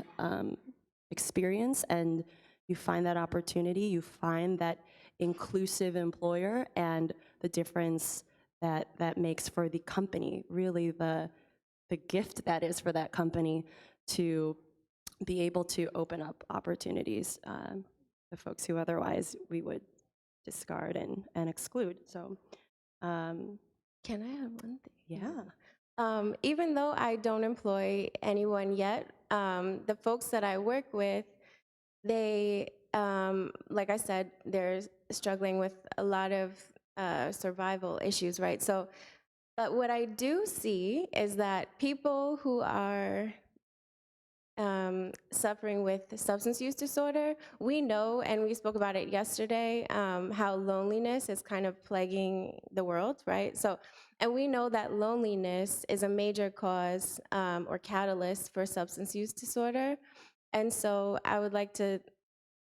experience, and you find that opportunity, you find that inclusive employer, and the difference that makes for the company, really the gift that is for that company to be able to open up opportunities to folks who otherwise we would discard and exclude. So, Can I add one thing? yeah. Even though I don't employ anyone yet, the folks that I work with, they, like I said, they're struggling with a lot of survival issues, right? So, but what I do see is that people who are suffering with substance use disorder, we know, and we spoke about it yesterday, how loneliness is kind of plaguing the world, right? So, and we know that loneliness is a major cause or catalyst for substance use disorder. And so I would like to,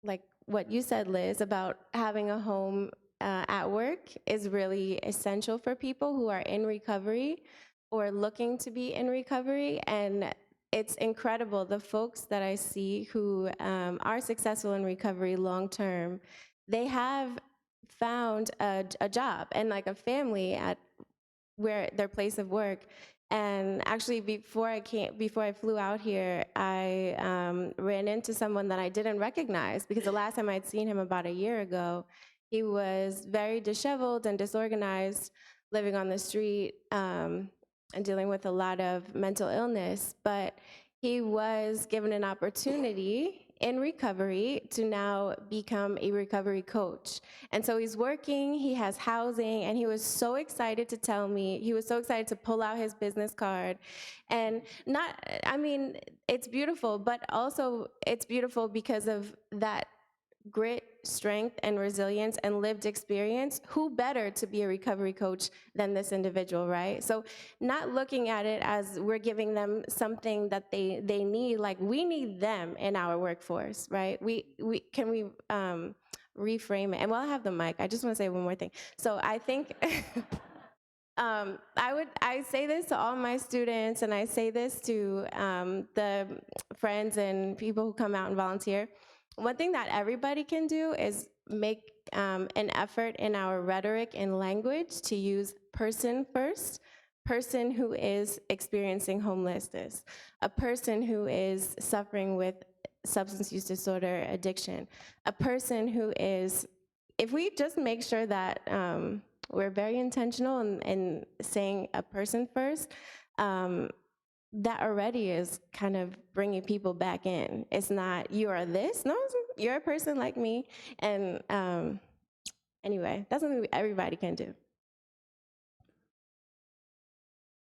like what you said, Liz, about having a home at work is really essential for people who are in recovery or looking to be in recovery. And it's incredible, the folks that I see who are successful in recovery long term, they have found a job and like a family at where their place of work. And actually, before I flew out here, I ran into someone that I didn't recognize, because the last time I'd seen him about a year ago, he was very disheveled and disorganized, living on the street and dealing with a lot of mental illness. But he was given an opportunity in recovery to now become a recovery coach. And so he's working, he has housing, and he was so excited to tell me, he was so excited to pull out his business card. And not, I mean, it's beautiful, but also it's beautiful because of that grit, strength, and resilience and lived experience. Who better to be a recovery coach than this individual, right? So not looking at it as we're giving them something that they need, like we need them in our workforce, right? We reframe it. And while I have the mic, I just want to say one more thing. So I think I say this to all my students, and I say this to the friends and people who come out and volunteer. One thing that everybody can do is make an effort in our rhetoric and language to use person first, person who is experiencing homelessness, a person who is suffering with substance use disorder, addiction, a person who is, if we just make sure that we're very intentional in saying a person first, that already is kind of bringing people back in. It's not, you are this, no, you're a person like me. And anyway, that's something everybody can do.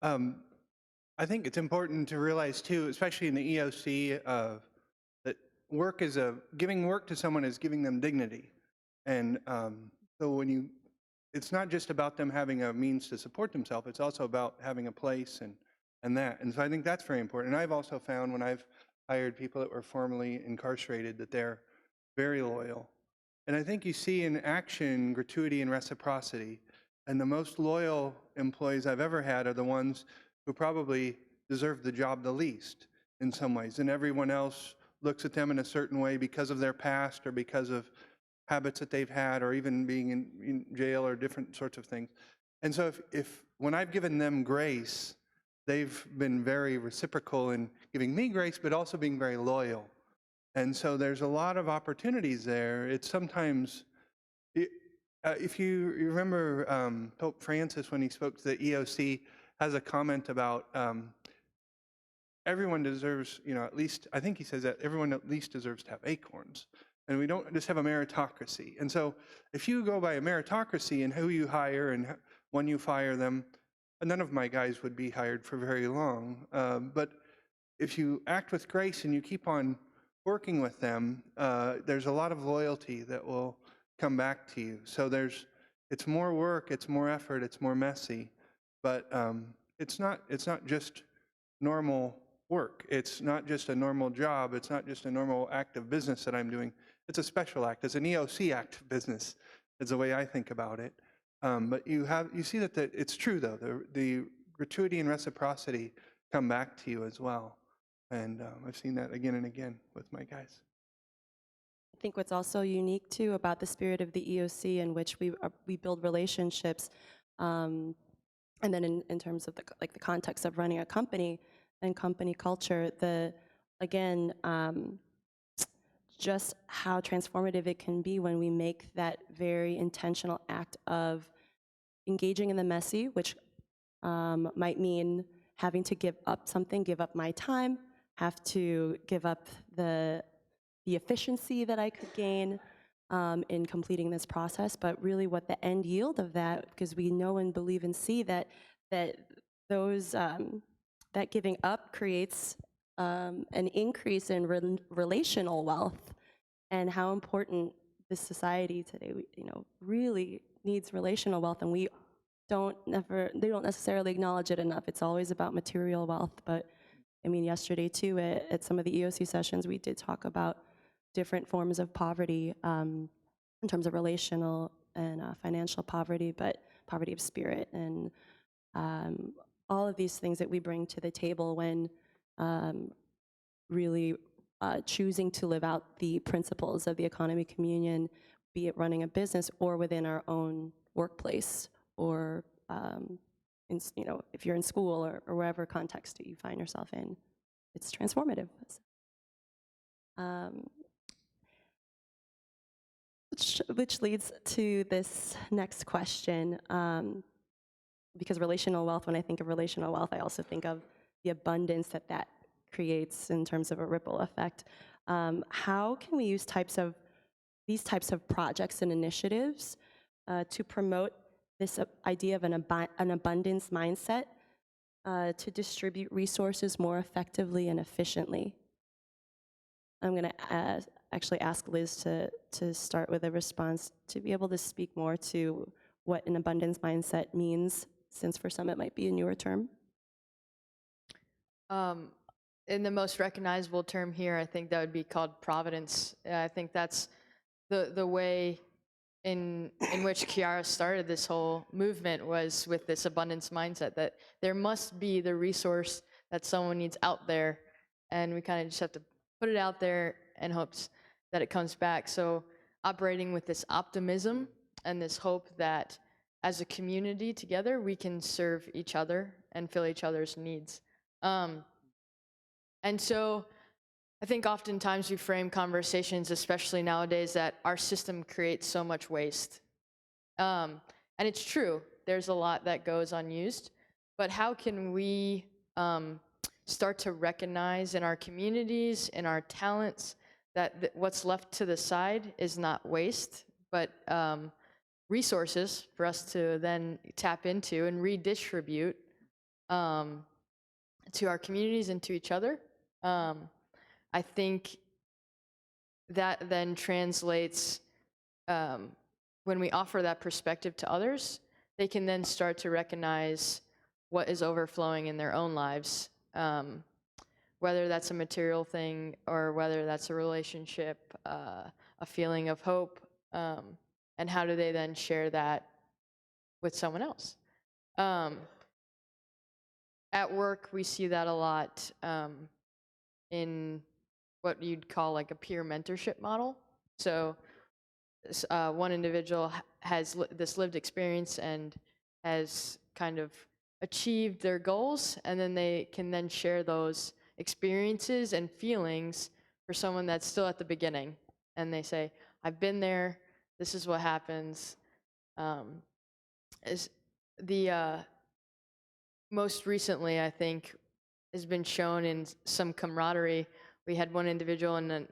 I think it's important to realize too, especially in the EOC, that work is giving work to someone is giving them dignity. And so when it's not just about them having a means to support themselves, it's also about having a place and that. And so I think that's very important. And I've also found when I've hired people that were formerly incarcerated that they're very loyal. And I think you see in action gratuity and reciprocity. And the most loyal employees I've ever had are the ones who probably deserve the job the least in some ways. And everyone else looks at them in a certain way because of their past or because of habits that they've had or even being in jail or different sorts of things. And so if when I've given them grace, they've been very reciprocal in giving me grace, but also being very loyal. And so there's a lot of opportunities there. It's sometimes, if you remember Pope Francis, when he spoke to the EOC, has a comment about everyone deserves, at least, I think he says that everyone at least deserves to have acorns. And we don't just have a meritocracy. And so if you go by a meritocracy and who you hire and when you fire them, none of my guys would be hired for very long. But if you act with grace and you keep on working with them, there's a lot of loyalty that will come back to you. So it's more work, it's more effort, it's more messy, but it's not just normal work. It's not just a normal job. It's not just a normal act of business that I'm doing. It's a special act. It's an EOC act of business is the way I think about it. But you see that it's true though. The gratuity and reciprocity come back to you as well. And I've seen that again and again with my guys. I think what's also unique too about the spirit of the EOC in which we build relationships And then in terms of the context of running a company and company culture, again, just how transformative it can be when we make that very intentional act of engaging in the messy, which might mean having to give up something, give up my time, have to give up the efficiency that I could gain in completing this process, but really what the end yield of that, because we know and believe and see that those that giving up creates an increase in relational wealth, and how important this society today, really needs relational wealth, and they don't necessarily acknowledge it enough. It's always about material wealth, but I mean, yesterday too, at some of the EOC sessions, we did talk about different forms of poverty in terms of relational and financial poverty, but poverty of spirit, and all of these things that we bring to the table when really choosing to live out the principles of the economy communion, be it running a business or within our own workplace, or if you're in school or wherever context you find yourself in, it's transformative. Which leads to this next question, because relational wealth, when I think of relational wealth, I also think of the abundance that creates in terms of a ripple effect. How can we use these types of projects and initiatives to promote this idea of an abundance mindset to distribute resources more effectively and efficiently? I'm going to actually ask Liz to start with a response, to be able to speak more to what an abundance mindset means, since for some it might be a newer term. In the most recognizable term here, I think that would be called providence. I think that's the way in which Kiara started this whole movement, was with this abundance mindset, that there must be the resource that someone needs out there, and we kind of just have to put it out there and hopes that it comes back. So operating with this optimism and this hope that as a community together, we can serve each other and fill each other's needs. And so I think oftentimes we frame conversations, especially nowadays, that our system creates so much waste. And it's true, there's a lot that goes unused, but how can we start to recognize in our communities, in our talents, that what's left to the side is not waste, but resources for us to then tap into and redistribute to our communities and to each other. I think that then translates, when we offer that perspective to others, they can then start to recognize what is overflowing in their own lives, whether that's a material thing or whether that's a relationship, a feeling of hope, and how do they then share that with someone else. At work, we see that a lot in what you'd call like a peer mentorship model. So one individual has this lived experience and has kind of achieved their goals, and then they can then share those experiences and feelings for someone that's still at the beginning. And they say, I've been there, this is what happens. Most recently, I think, has been shown in some camaraderie. We had one individual in an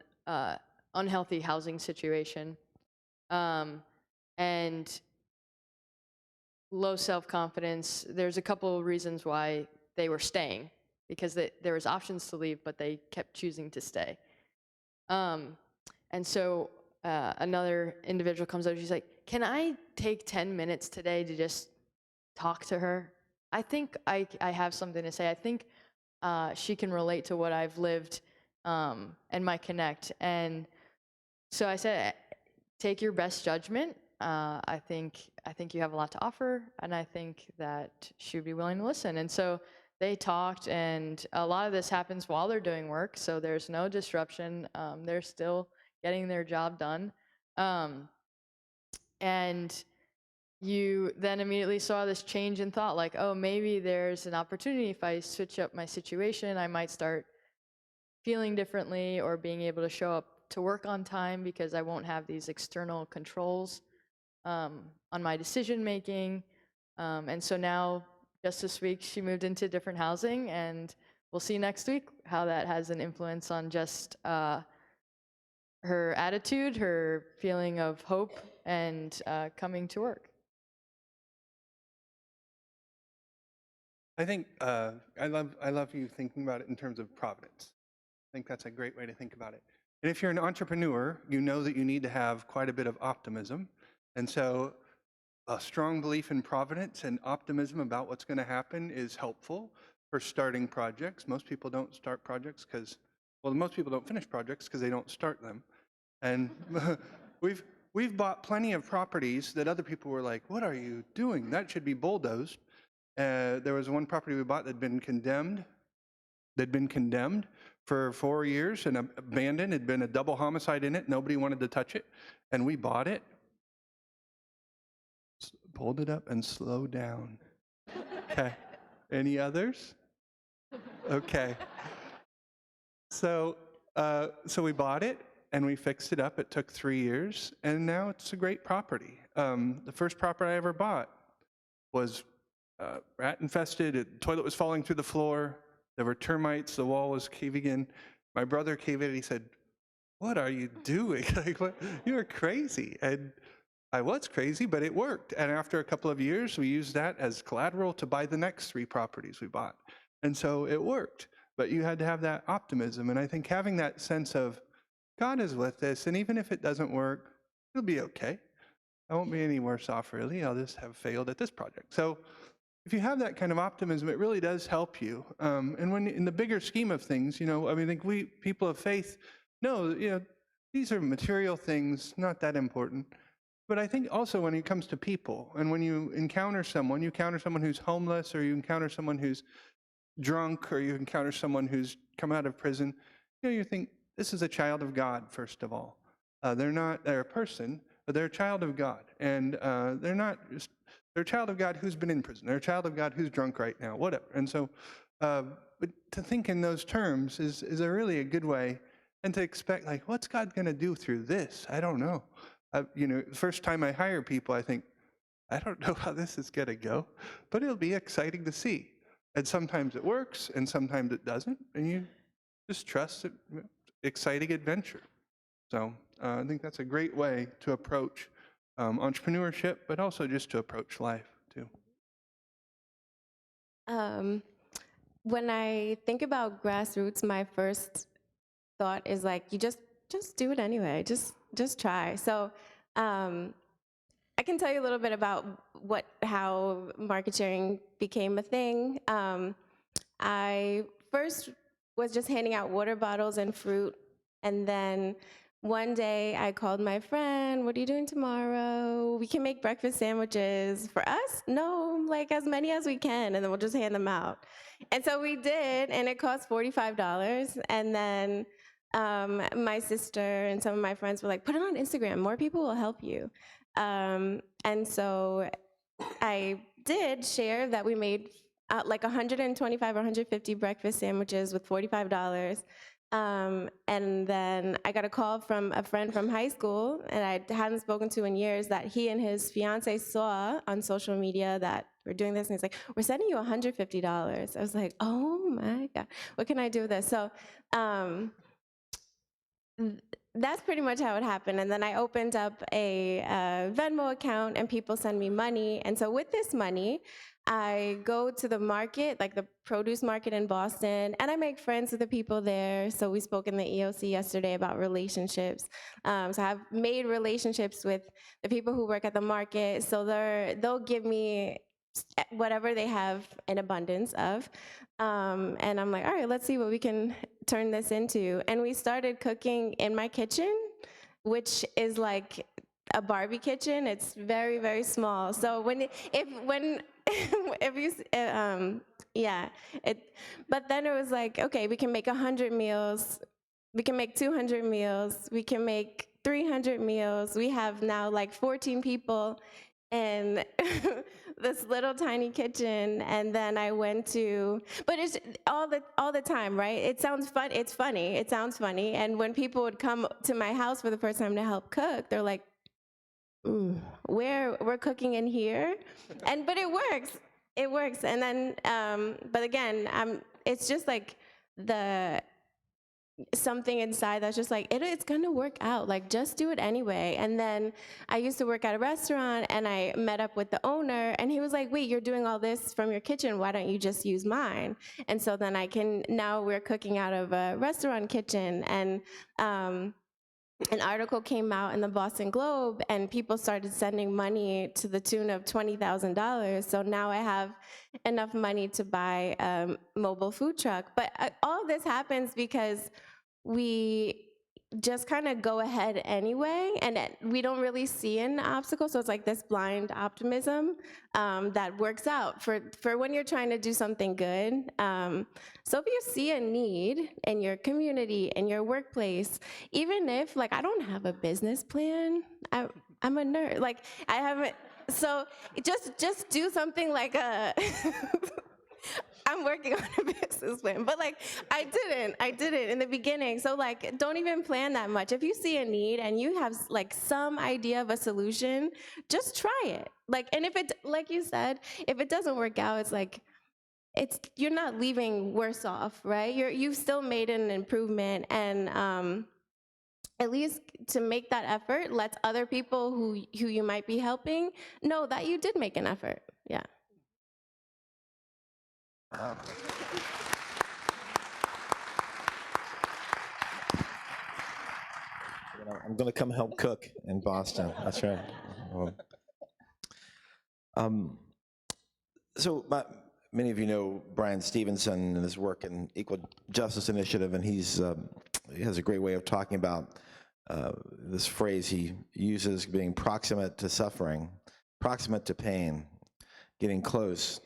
unhealthy housing situation, and low self-confidence. There's a couple of reasons why they were staying, because there was options to leave, but they kept choosing to stay. And so another individual comes up, she's like, can I take 10 minutes today to just talk to her? I think I have something to say. I think she can relate to what I've lived and might connect. And so I said, take your best judgment. I think you have a lot to offer, and I think that she would be willing to listen. And so they talked, and a lot of this happens while they're doing work, so there's no disruption. They're still getting their job done. And you then immediately saw this change in thought, like, oh, maybe there's an opportunity if I switch up my situation, I might start feeling differently or being able to show up to work on time because I won't have these external controls on my decision making. And so now, just this week, she moved into different housing, and we'll see next week how that has an influence on just her attitude, her feeling of hope, and coming to work. I think I love you thinking about it in terms of providence. I think that's a great way to think about it. And if you're an entrepreneur, you know that you need to have quite a bit of optimism. And so a strong belief in providence and optimism about what's going to happen is helpful for starting projects. Most people don't start projects because, well, most people don't finish projects because they don't start them. And we've bought plenty of properties that other people were like, what are you doing? That should be bulldozed. There was one property we bought that had been condemned. They'd been condemned for 4 years and abandoned. Had been a double homicide in it. Nobody wanted to touch it. And we bought it, pulled it up, and slowed down. Okay. Any others? Okay. So we bought it and we fixed it up. It took 3 years, and now it's a great property. The first property I ever bought was rat infested. The toilet was falling through the floor. There were termites. The wall was caving in. My brother caved in. He said, "What are you doing? Like, what? You're crazy." And I was crazy, but it worked. And after a couple of years, we used that as collateral to buy the next 3 properties we bought. And so it worked. But you had to have that optimism. And I think having that sense of God is with this, and even if it doesn't work, it'll be okay. I won't be any worse off, really. I'll just have failed at this project. So if you have that kind of optimism, it really does help you. And when in the bigger scheme of things, I mean, I think we, people of faith, know, these are material things, not that important. But I think also when it comes to people, and when you encounter someone who's homeless, or you encounter someone who's drunk, or you encounter someone who's come out of prison, you think, this is a child of God, first of all. They're a person, but they're a child of God. And they're a child of God who's been in prison. They're a child of God who's drunk right now, whatever. And so but to think in those terms is really a good way, and to expect, like, what's God going to do through this? I don't know. The first time I hire people, I think, I don't know how this is going to go, but it'll be exciting to see. And sometimes it works, and sometimes it doesn't, and you just trust it. Exciting adventure. So I think that's a great way to approach entrepreneurship, but also just to approach life too. When I think about grassroots, my first thought is like, you just do it anyway. Just try. So I can tell you a little bit about how market sharing became a thing. I first was just handing out water bottles and fruit, and then one day I called my friend, "What are you doing tomorrow? We can make breakfast sandwiches for us." "No, like as many as we can, and then we'll just hand them out." And so we did, and it cost $45. And then my sister and some of my friends were like, "Put it on Instagram, more people will help you." And so I did share that we made like 125 or 150 breakfast sandwiches with $45. And then I got a call from a friend from high school, and I hadn't spoken to in years, that he and his fiance saw on social media that we're doing this, and he's like, "We're sending you $150. I was like, oh my God, what can I do with this? So that's pretty much how it happened. And then I opened up a Venmo account, and people send me money. And so with this money, I go to the market, like the produce market in Boston, and I make friends with the people there. So we spoke in the EOC yesterday about relationships. So I've made relationships with the people who work at the market. So they'll give me whatever they have in abundance of. And I'm like, all right, let's see what we can turn this into. And we started cooking in my kitchen, which is like a Barbie kitchen. It's very, very small. So but then it was like, okay, we can make 100 meals, we can make 200 meals, we can make 300 meals. We have now like 14 people in this little tiny kitchen, and then I went to, but it's all the time, right? It sounds fun, it's funny, it sounds funny, and when people would come to my house for the first time to help cook, they're like, ooh, we're cooking in here? But it works, and then, but again, it's just like something inside that's just like, it's gonna work out, like just do it anyway. And then I used to work at a restaurant, and I met up with the owner, and he was like, wait, you're doing all this from your kitchen, why don't you just use mine? And so then now we're cooking out of a restaurant kitchen, and an article came out in the Boston Globe, and people started sending money to the tune of $20,000. So now I have enough money to buy a mobile food truck. But all of this happens because we just kind of go ahead anyway, and we don't really see an obstacle. So it's like this blind optimism that works out for when you're trying to do something good. So if you see a need in your community, in your workplace, even if, like, I don't have a business plan, I'm a nerd, like I haven't, so just do something like a I'm working on a business plan, but like I didn't in the beginning. So like, don't even plan that much. If you see a need and you have like some idea of a solution, just try it. Like, and if it, like you said, if it doesn't work out, it's like, you're not leaving worse off, right? You've still made an improvement, and at least to make that effort lets other people who you might be helping know that you did make an effort. Yeah. I'm going to come help cook in Boston. That's right. So many of you know Brian Stevenson and his work in Equal Justice Initiative, and he has a great way of talking about this phrase he uses, being proximate to suffering, proximate to pain, getting close.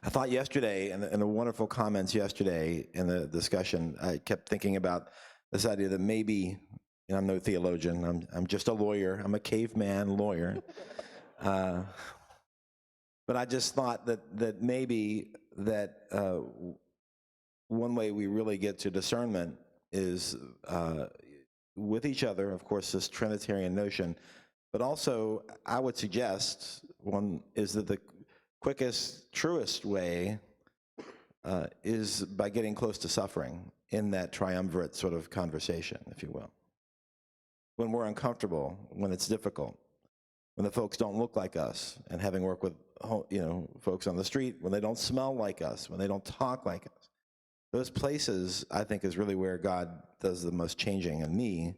I thought yesterday, and the wonderful comments yesterday in the discussion, I kept thinking about this idea that maybe, and I'm no theologian, I'm just a lawyer, I'm a caveman lawyer, but I just thought that maybe that one way we really get to discernment is with each other, of course, this Trinitarian notion, but also I would suggest one is that the quickest, truest way is by getting close to suffering in that triumvirate sort of conversation, if you will. When we're uncomfortable, when it's difficult, when the folks don't look like us, and having worked with folks on the street, when they don't smell like us, when they don't talk like us, those places, I think, is really where God does the most changing in me,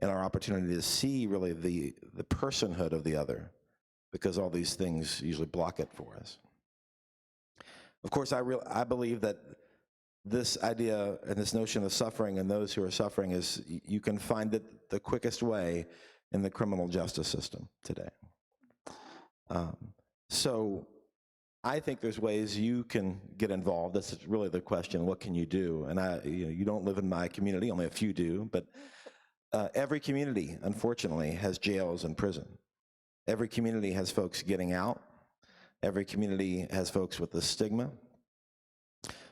and our opportunity to see really the personhood of the other, because all these things usually block it for us. Of course, I believe that this idea and this notion of suffering and those who are suffering is, you can find it the quickest way in the criminal justice system today. So I think there's ways you can get involved. This is really the question, what can you do? And you don't live in my community, only a few do, but every community, unfortunately, has jails and prison. Every community has folks getting out. Every community has folks with the stigma.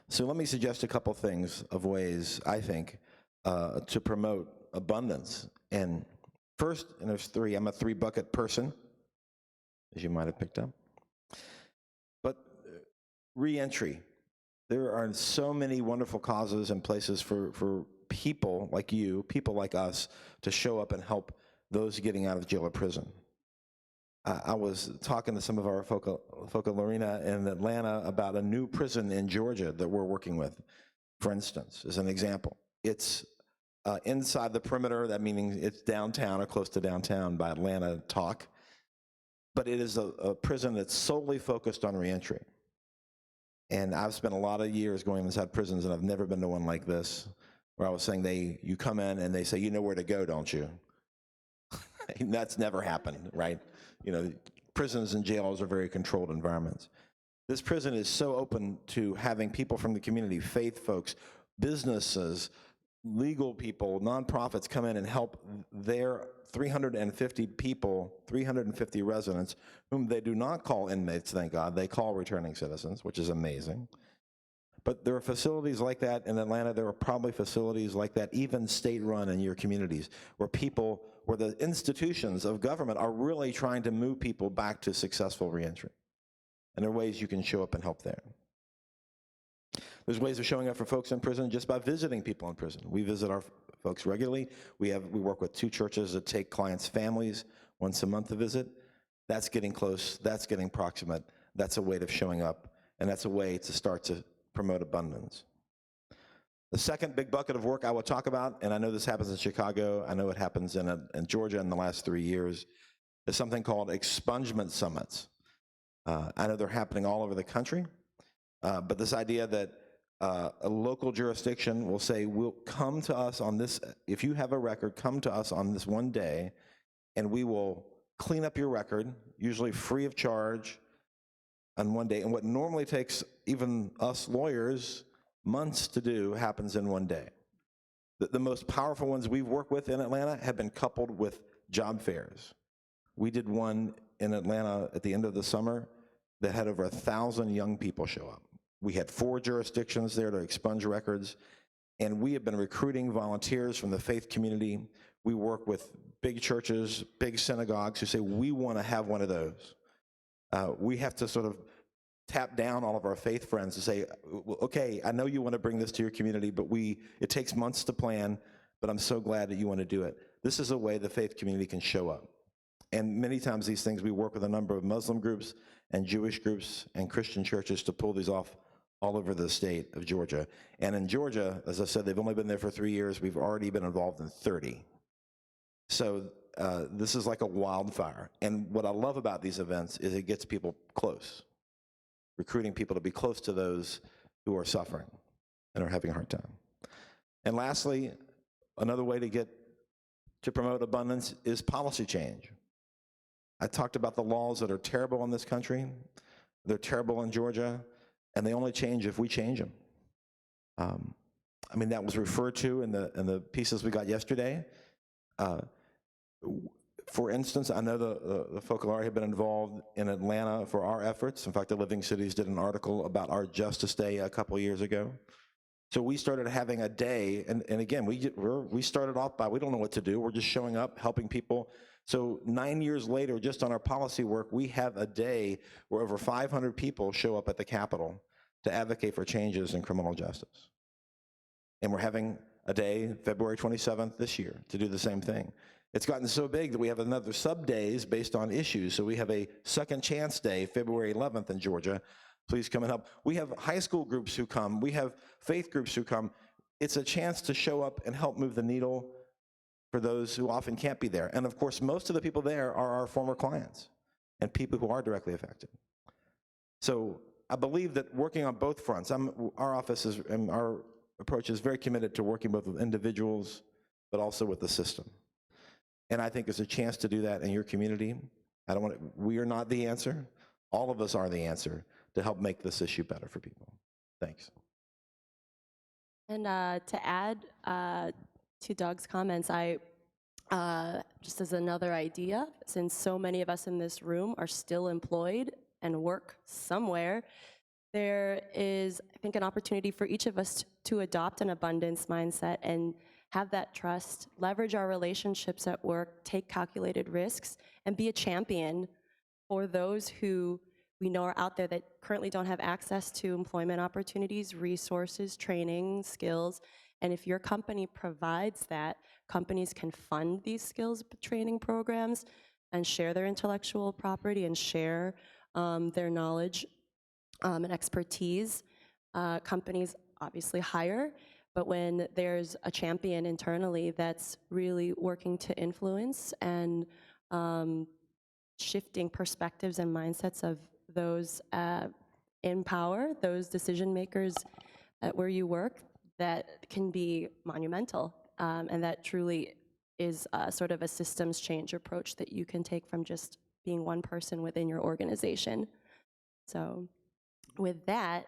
So let me suggest a couple things of ways, I think, to promote abundance. And first, and there's three, I'm a three-bucket person, as you might have picked up. But re-entry. There are so many wonderful causes and places for people like you, people like us, to show up and help those getting out of jail or prison. I was talking to some of our folk at Lorena in Atlanta about a new prison in Georgia that we're working with, for instance, as an example. It's inside the perimeter, that meaning it's downtown or close to downtown by Atlanta talk, but it is a prison that's solely focused on reentry. And I've spent a lot of years going inside prisons, and I've never been to one like this, where I was saying you come in and they say, you know where to go, don't you? That's never happened, right? Prisons and jails are very controlled environments. This prison is so open to having people from the community, faith folks, businesses, legal people, nonprofits come in and help their 350 people, 350 residents, whom they do not call inmates, thank God, they call returning citizens, which is amazing. But there are facilities like that in Atlanta. There are probably facilities like that, even state-run in your communities, where the institutions of government are really trying to move people back to successful reentry. And there are ways you can show up and help there. There's ways of showing up for folks in prison just by visiting people in prison. We visit our folks regularly. We work with 2 churches that take clients' families once a month to visit. That's getting close. That's getting proximate. That's a way of showing up, and that's a way to start to promote abundance. The second big bucket of work I will talk about, and I know this happens in Chicago, I know it happens in Georgia in the last 3 years, is something called Expungement Summits. I know they're happening all over the country, but this idea that a local jurisdiction will say, "We'll come to us on this, if you have a record, come to us on this one day, and we will clean up your record, usually free of charge, on one day." And what normally takes even us lawyers months to do happens in one day. The most powerful ones we've worked with in Atlanta have been coupled with job fairs. We did one in Atlanta at the end of the summer that had over 1,000 young people show up. We had 4 jurisdictions there to expunge records, and we have been recruiting volunteers from the faith community. We work with big churches, big synagogues who say, "We want to have one of those." We have to sort of tap down all of our faith friends to say, "Okay, I know you want to bring this to your community, but it takes months to plan, but I'm so glad that you want to do it." This is a way the faith community can show up. And many times these things, we work with a number of Muslim groups and Jewish groups and Christian churches to pull these off all over the state of Georgia. And in Georgia, as I said, they've only been there for 3 years. We've already been involved in 30. So this is like a wildfire. And what I love about these events is it gets people close, recruiting people to be close to those who are suffering and are having a hard time. And lastly, another way to promote abundance is policy change. I talked about the laws that are terrible in this country. They're terrible in Georgia, and they only change if we change them. I mean, that was referred to in the pieces we got yesterday. For instance, I know the Focolari have been involved in Atlanta for our efforts. In fact, the Living Cities did an article about our Justice Day a couple of years ago. So we started having a day, and again, we started off by, we don't know what to do, we're just showing up, helping people. So 9 years later, just on our policy work, we have a day where over 500 people show up at the Capitol to advocate for changes in criminal justice. And we're having a day, February 27th this year, to do the same thing. It's gotten so big that we have another sub-days based on issues. So we have a Second Chance Day, February 11th in Georgia. Please come and help. We have high school groups who come. We have faith groups who come. It's a chance to show up and help move the needle for those who often can't be there. And of course, most of the people there are our former clients and people who are directly affected. So I believe that working on both fronts, our office and our approach is very committed to working both with individuals, but also with the system. And I think there's a chance to do that in your community. We are not the answer. All of us are the answer to help make this issue better for people. Thanks. And to add to Doug's comments, just as another idea, since so many of us in this room are still employed and work somewhere, there is, I think, an opportunity for each of us to adopt an abundance mindset and have that trust, leverage our relationships at work, take calculated risks, and be a champion for those who we know are out there that currently don't have access to employment opportunities, resources, training, skills. And if your company provides that, companies can fund these skills training programs and share their intellectual property and share their knowledge and expertise. Companies obviously hire, but when there's a champion internally that's really working to influence and shifting perspectives and mindsets of those in power, those decision makers at where you work, that can be monumental. And that truly is sort of a systems change approach that you can take from just being one person within your organization. So with that,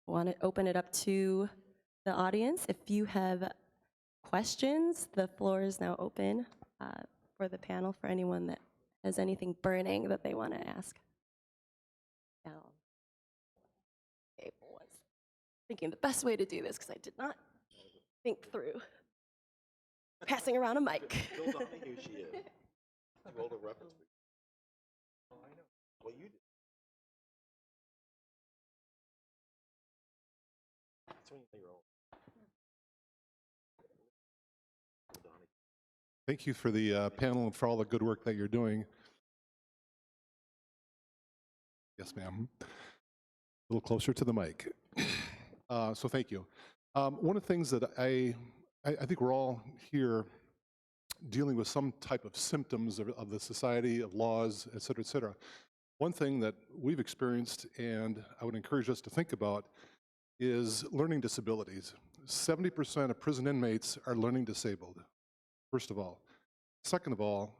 I want to open it up to the audience. If you have questions. The floor is now open for the panel for anyone that has anything burning that they want to ask. I was thinking the best way to do this because I did not think through passing around a mic. Bill Donahue, she is. Too old a reference. Oh, I know. Well, you did. That's when you're old. Thank you for the panel and for all the good work that you're doing. Yes, ma'am. A little closer to the mic. So thank you. One of the things that I think we're all here dealing with some type of symptoms of the society, of laws, et cetera, et cetera. One thing that we've experienced, and I would encourage us to think about, is learning disabilities. 70% of prison inmates are learning disabled, first of all. Second of all,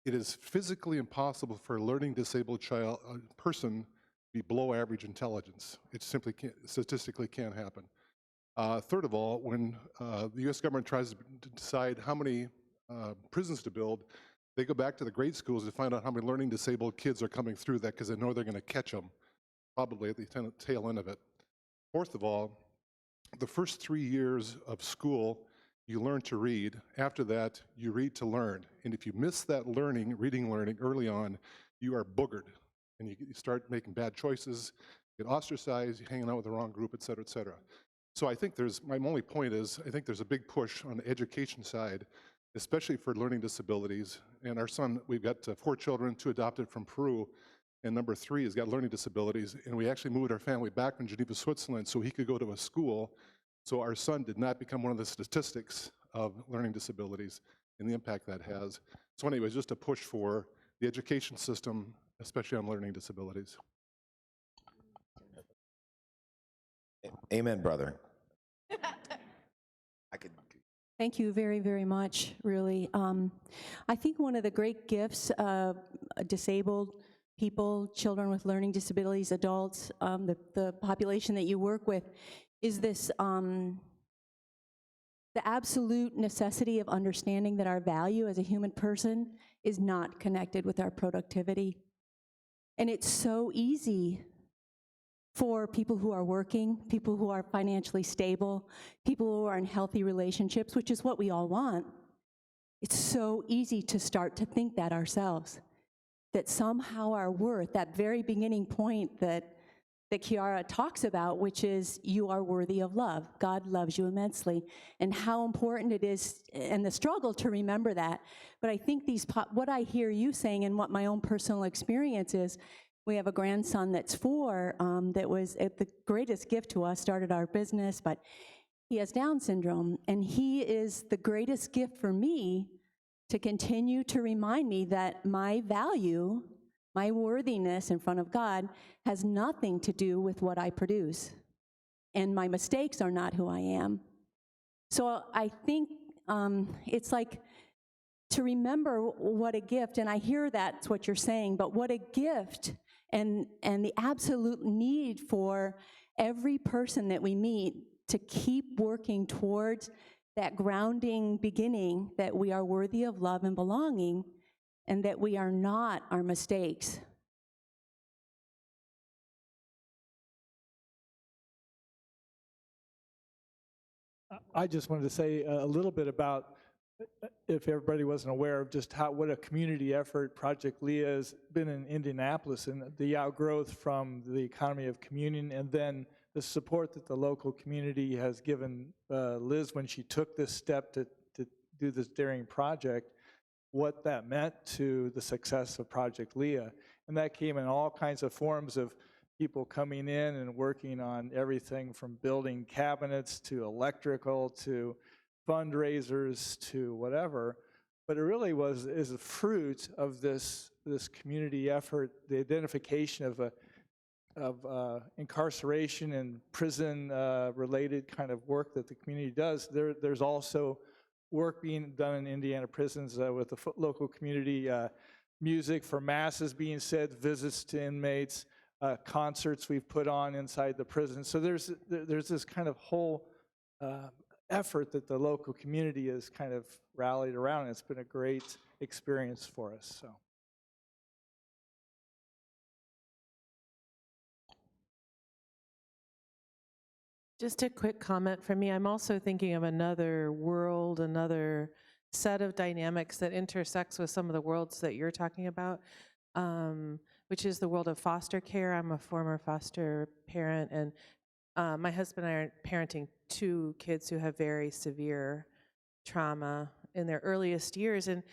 it is physically impossible for a learning disabled person to be below average intelligence. It simply can't, statistically can't happen. Third of all, when the US government tries to decide how many prisons to build, they go back to the grade schools to find out how many learning disabled kids are coming through that because they know they're going to catch them, probably at the tail end of it. Fourth of all, the first 3 years of school, you learn to read. After that, you read to learn. And if you miss that reading learning early on, you are boogered. And you start making bad choices, get ostracized, you're hanging out with the wrong group, et cetera, et cetera. So I think my only point is, I think there's a big push on the education side, especially for learning disabilities. And our son, we've got 4 children, 2 adopted from Peru, and number 3 has got learning disabilities. And we actually moved our family back from Geneva, Switzerland, so he could go to a school. So our son did not become one of the statistics of learning disabilities and the impact that has. So anyway, just a push for the education system, especially on learning disabilities. Amen, brother. Thank you very, very much, really. I think one of the great gifts of disabled people, children with learning disabilities, adults, the population that you work with, is this, the absolute necessity of understanding that our value as a human person is not connected with our productivity. And it's so easy for people who are working, people who are financially stable, people who are in healthy relationships, which is what we all want. It's so easy to start to think that ourselves, that somehow our worth, that very beginning point that Kiara talks about, which is you are worthy of love. God loves you immensely, and how important it is, and the struggle to remember that. But I think what I hear you saying and what my own personal experience is, we have a grandson that's 4 that was the greatest gift to us, started our business, but he has Down syndrome, and he is the greatest gift for me to continue to remind me that my value, my worthiness in front of God has nothing to do with what I produce, and my mistakes are not who I am. So I think it's like to remember what a gift, and I hear that's what you're saying, but what a gift and the absolute need for every person that we meet to keep working towards that grounding beginning that we are worthy of love and belonging, and that we are not our mistakes. I just wanted to say a little bit about, if everybody wasn't aware of just what a community effort Project Leah has been in Indianapolis, and the outgrowth from the economy of communion, and then the support that the local community has given Liz when she took this step to do this daring project, what that meant to the success of Project Leah. And that came in all kinds of forms of people coming in and working on everything from building cabinets to electrical to fundraisers to whatever. But it really is a fruit of this community effort, the identification of incarceration and prison related kind of work that the community does. There's also work being done in Indiana prisons with the local community, music for masses being said, visits to inmates, concerts we've put on inside the prison. So there's this kind of whole effort that the local community has kind of rallied around. It's been a great experience for us. So. Just a quick comment from me. I'm also thinking of another world, another set of dynamics that intersects with some of the worlds that you're talking about, which is the world of foster care. I'm a former foster parent, and my husband and I are parenting 2 kids who have very severe trauma in their earliest years. And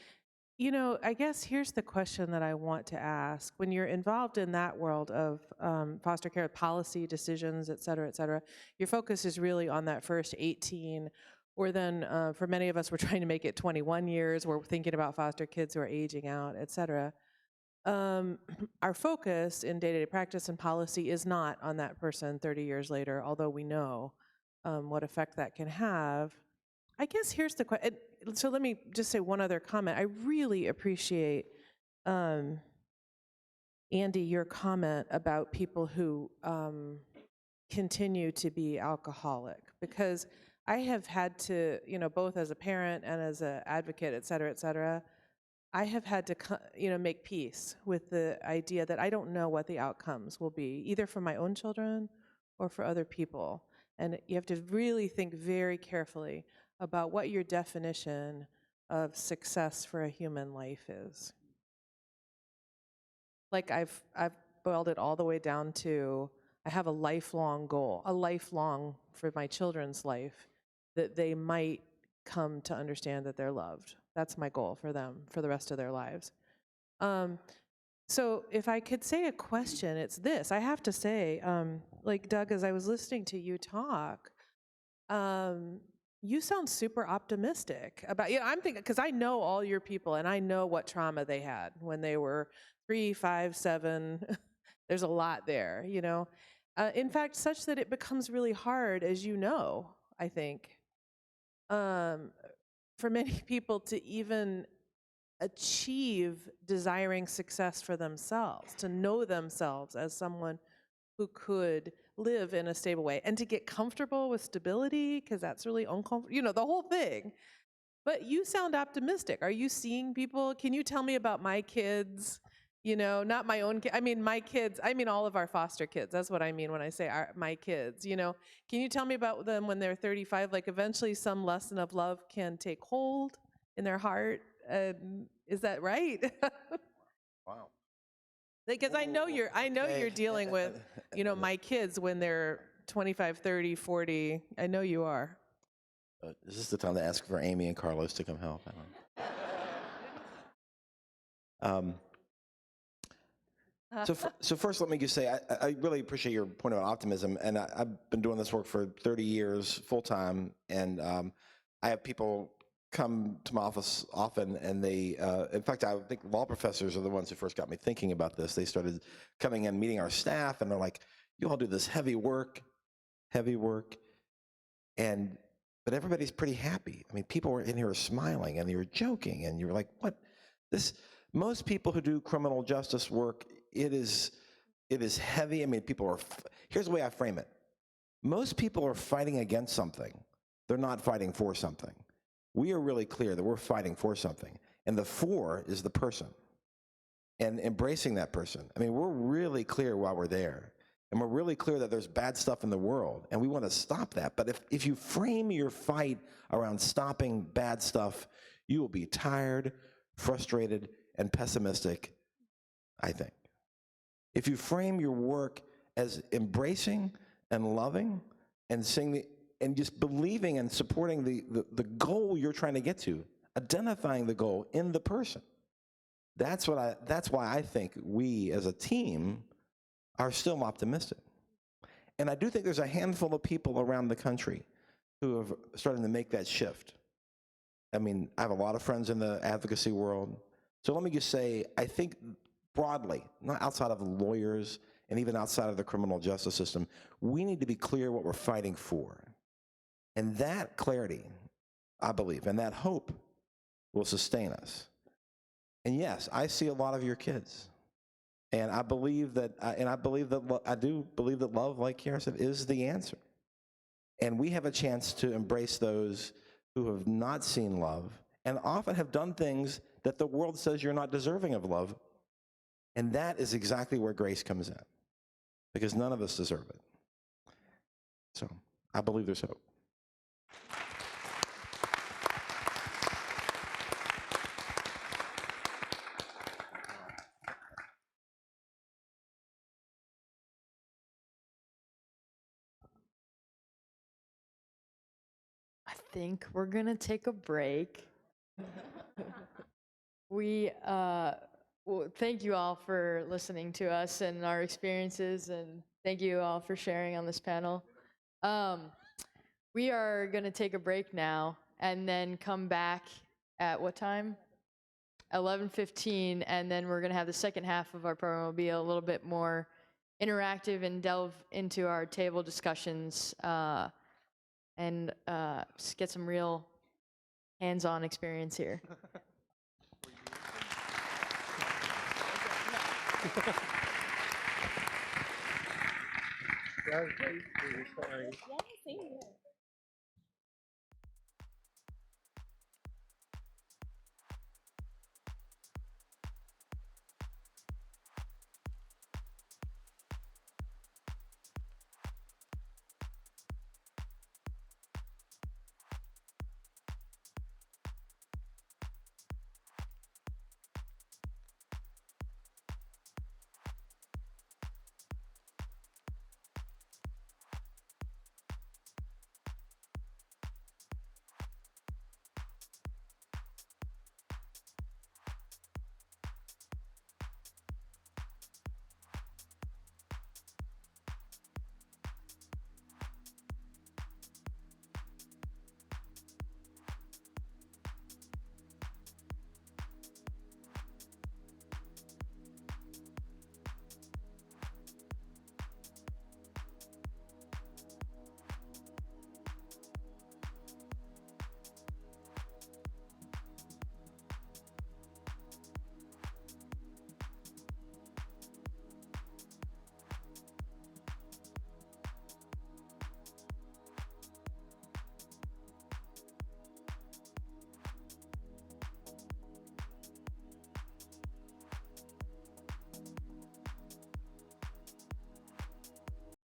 you know, I guess here's the question that I want to ask. When you're involved in that world of foster care policy decisions, et cetera, your focus is really on that first 18, or then for many of us, we're trying to make it 21 years. We're thinking about foster kids who are aging out, et cetera. Our focus in day-to-day practice and policy is not on that person 30 years later, although we know what effect that can have. I guess here's the question. So let me just say one other comment. I really appreciate, Andy, your comment about people who continue to be alcoholic, because I have had to, you know, both as a parent and as an advocate, et cetera, I have had to, you know, make peace with the idea that I don't know what the outcomes will be, either for my own children or for other people. And you have to really think very carefully about what your definition of success for a human life is. Like I've boiled it all the way down to, I have a lifelong goal, a lifelong for my children's life, that they might come to understand that they're loved. That's my goal for them for the rest of their lives. So if I could say a question, it's this. I have to say, like Doug, as I was listening to you talk, you sound super optimistic about, you know, I'm thinking, because I know all your people and I know what trauma they had when they were 3, 5, 7. There's a lot there, you know. In fact, such that it becomes really hard, as you know, I think, for many people to even achieve desiring success for themselves, to know themselves as someone who could live in a stable way, and to get comfortable with stability, because that's really uncomfortable, you know, the whole thing. But you sound optimistic. Are you seeing people? Can you tell me about my kids? You know, not my own kids. I mean, my kids, I mean all of our foster kids. That's what I mean when I say my kids, you know. Can you tell me about them when they're 35? Like eventually some lesson of love can take hold in their heart. Is that right? Wow. Because I know you're dealing with, you know, my kids when they're 25, 30, 40. I know you are. Is this the time to ask for Amy and Carlos to come help? So first, let me just say, I really appreciate your point about optimism, and I've been doing this work for 30 years full-time, and I have people come to my office often, and they, in fact, I think law professors are the ones who first got me thinking about this. They started coming in, meeting our staff, and they're like, you all do this heavy work, but everybody's pretty happy. I mean, people were in here smiling, and you're joking, and you're like, what? Most people who do criminal justice work, it is heavy. I mean, here's the way I frame it. Most people are fighting against something. They're not fighting for something. We are really clear that we're fighting for something. And the for is the person and embracing that person. I mean, we're really clear why we're there. And we're really clear that there's bad stuff in the world, and we want to stop that. But if you frame your fight around stopping bad stuff, you will be tired, frustrated, and pessimistic, I think. If you frame your work as embracing and loving and saying and just believing and supporting the goal you're trying to get to, identifying the goal in the person, that's why I think we as a team are still optimistic. And I do think there's a handful of people around the country who are starting to make that shift. I mean, I have a lot of friends in the advocacy world. So let me just say, I think broadly, not outside of lawyers and even outside of the criminal justice system, we need to be clear what we're fighting for. And that clarity, I believe, and that hope will sustain us. And yes, I see a lot of your kids. And I believe that, I do believe that love, like Kiara said, is the answer. And we have a chance to embrace those who have not seen love and often have done things that the world says you're not deserving of love. And that is exactly where grace comes in, because none of us deserve it. So I believe there's hope. I think we're gonna take a break. Well, thank you all for listening to us and our experiences, and thank you all for sharing on this panel. We are gonna take a break now and then come back at what time? 11:15, and then we're gonna have the second half of our program will be a little bit more interactive and delve into our table discussions and get some real hands-on experience here. Sorry. Yeah, same.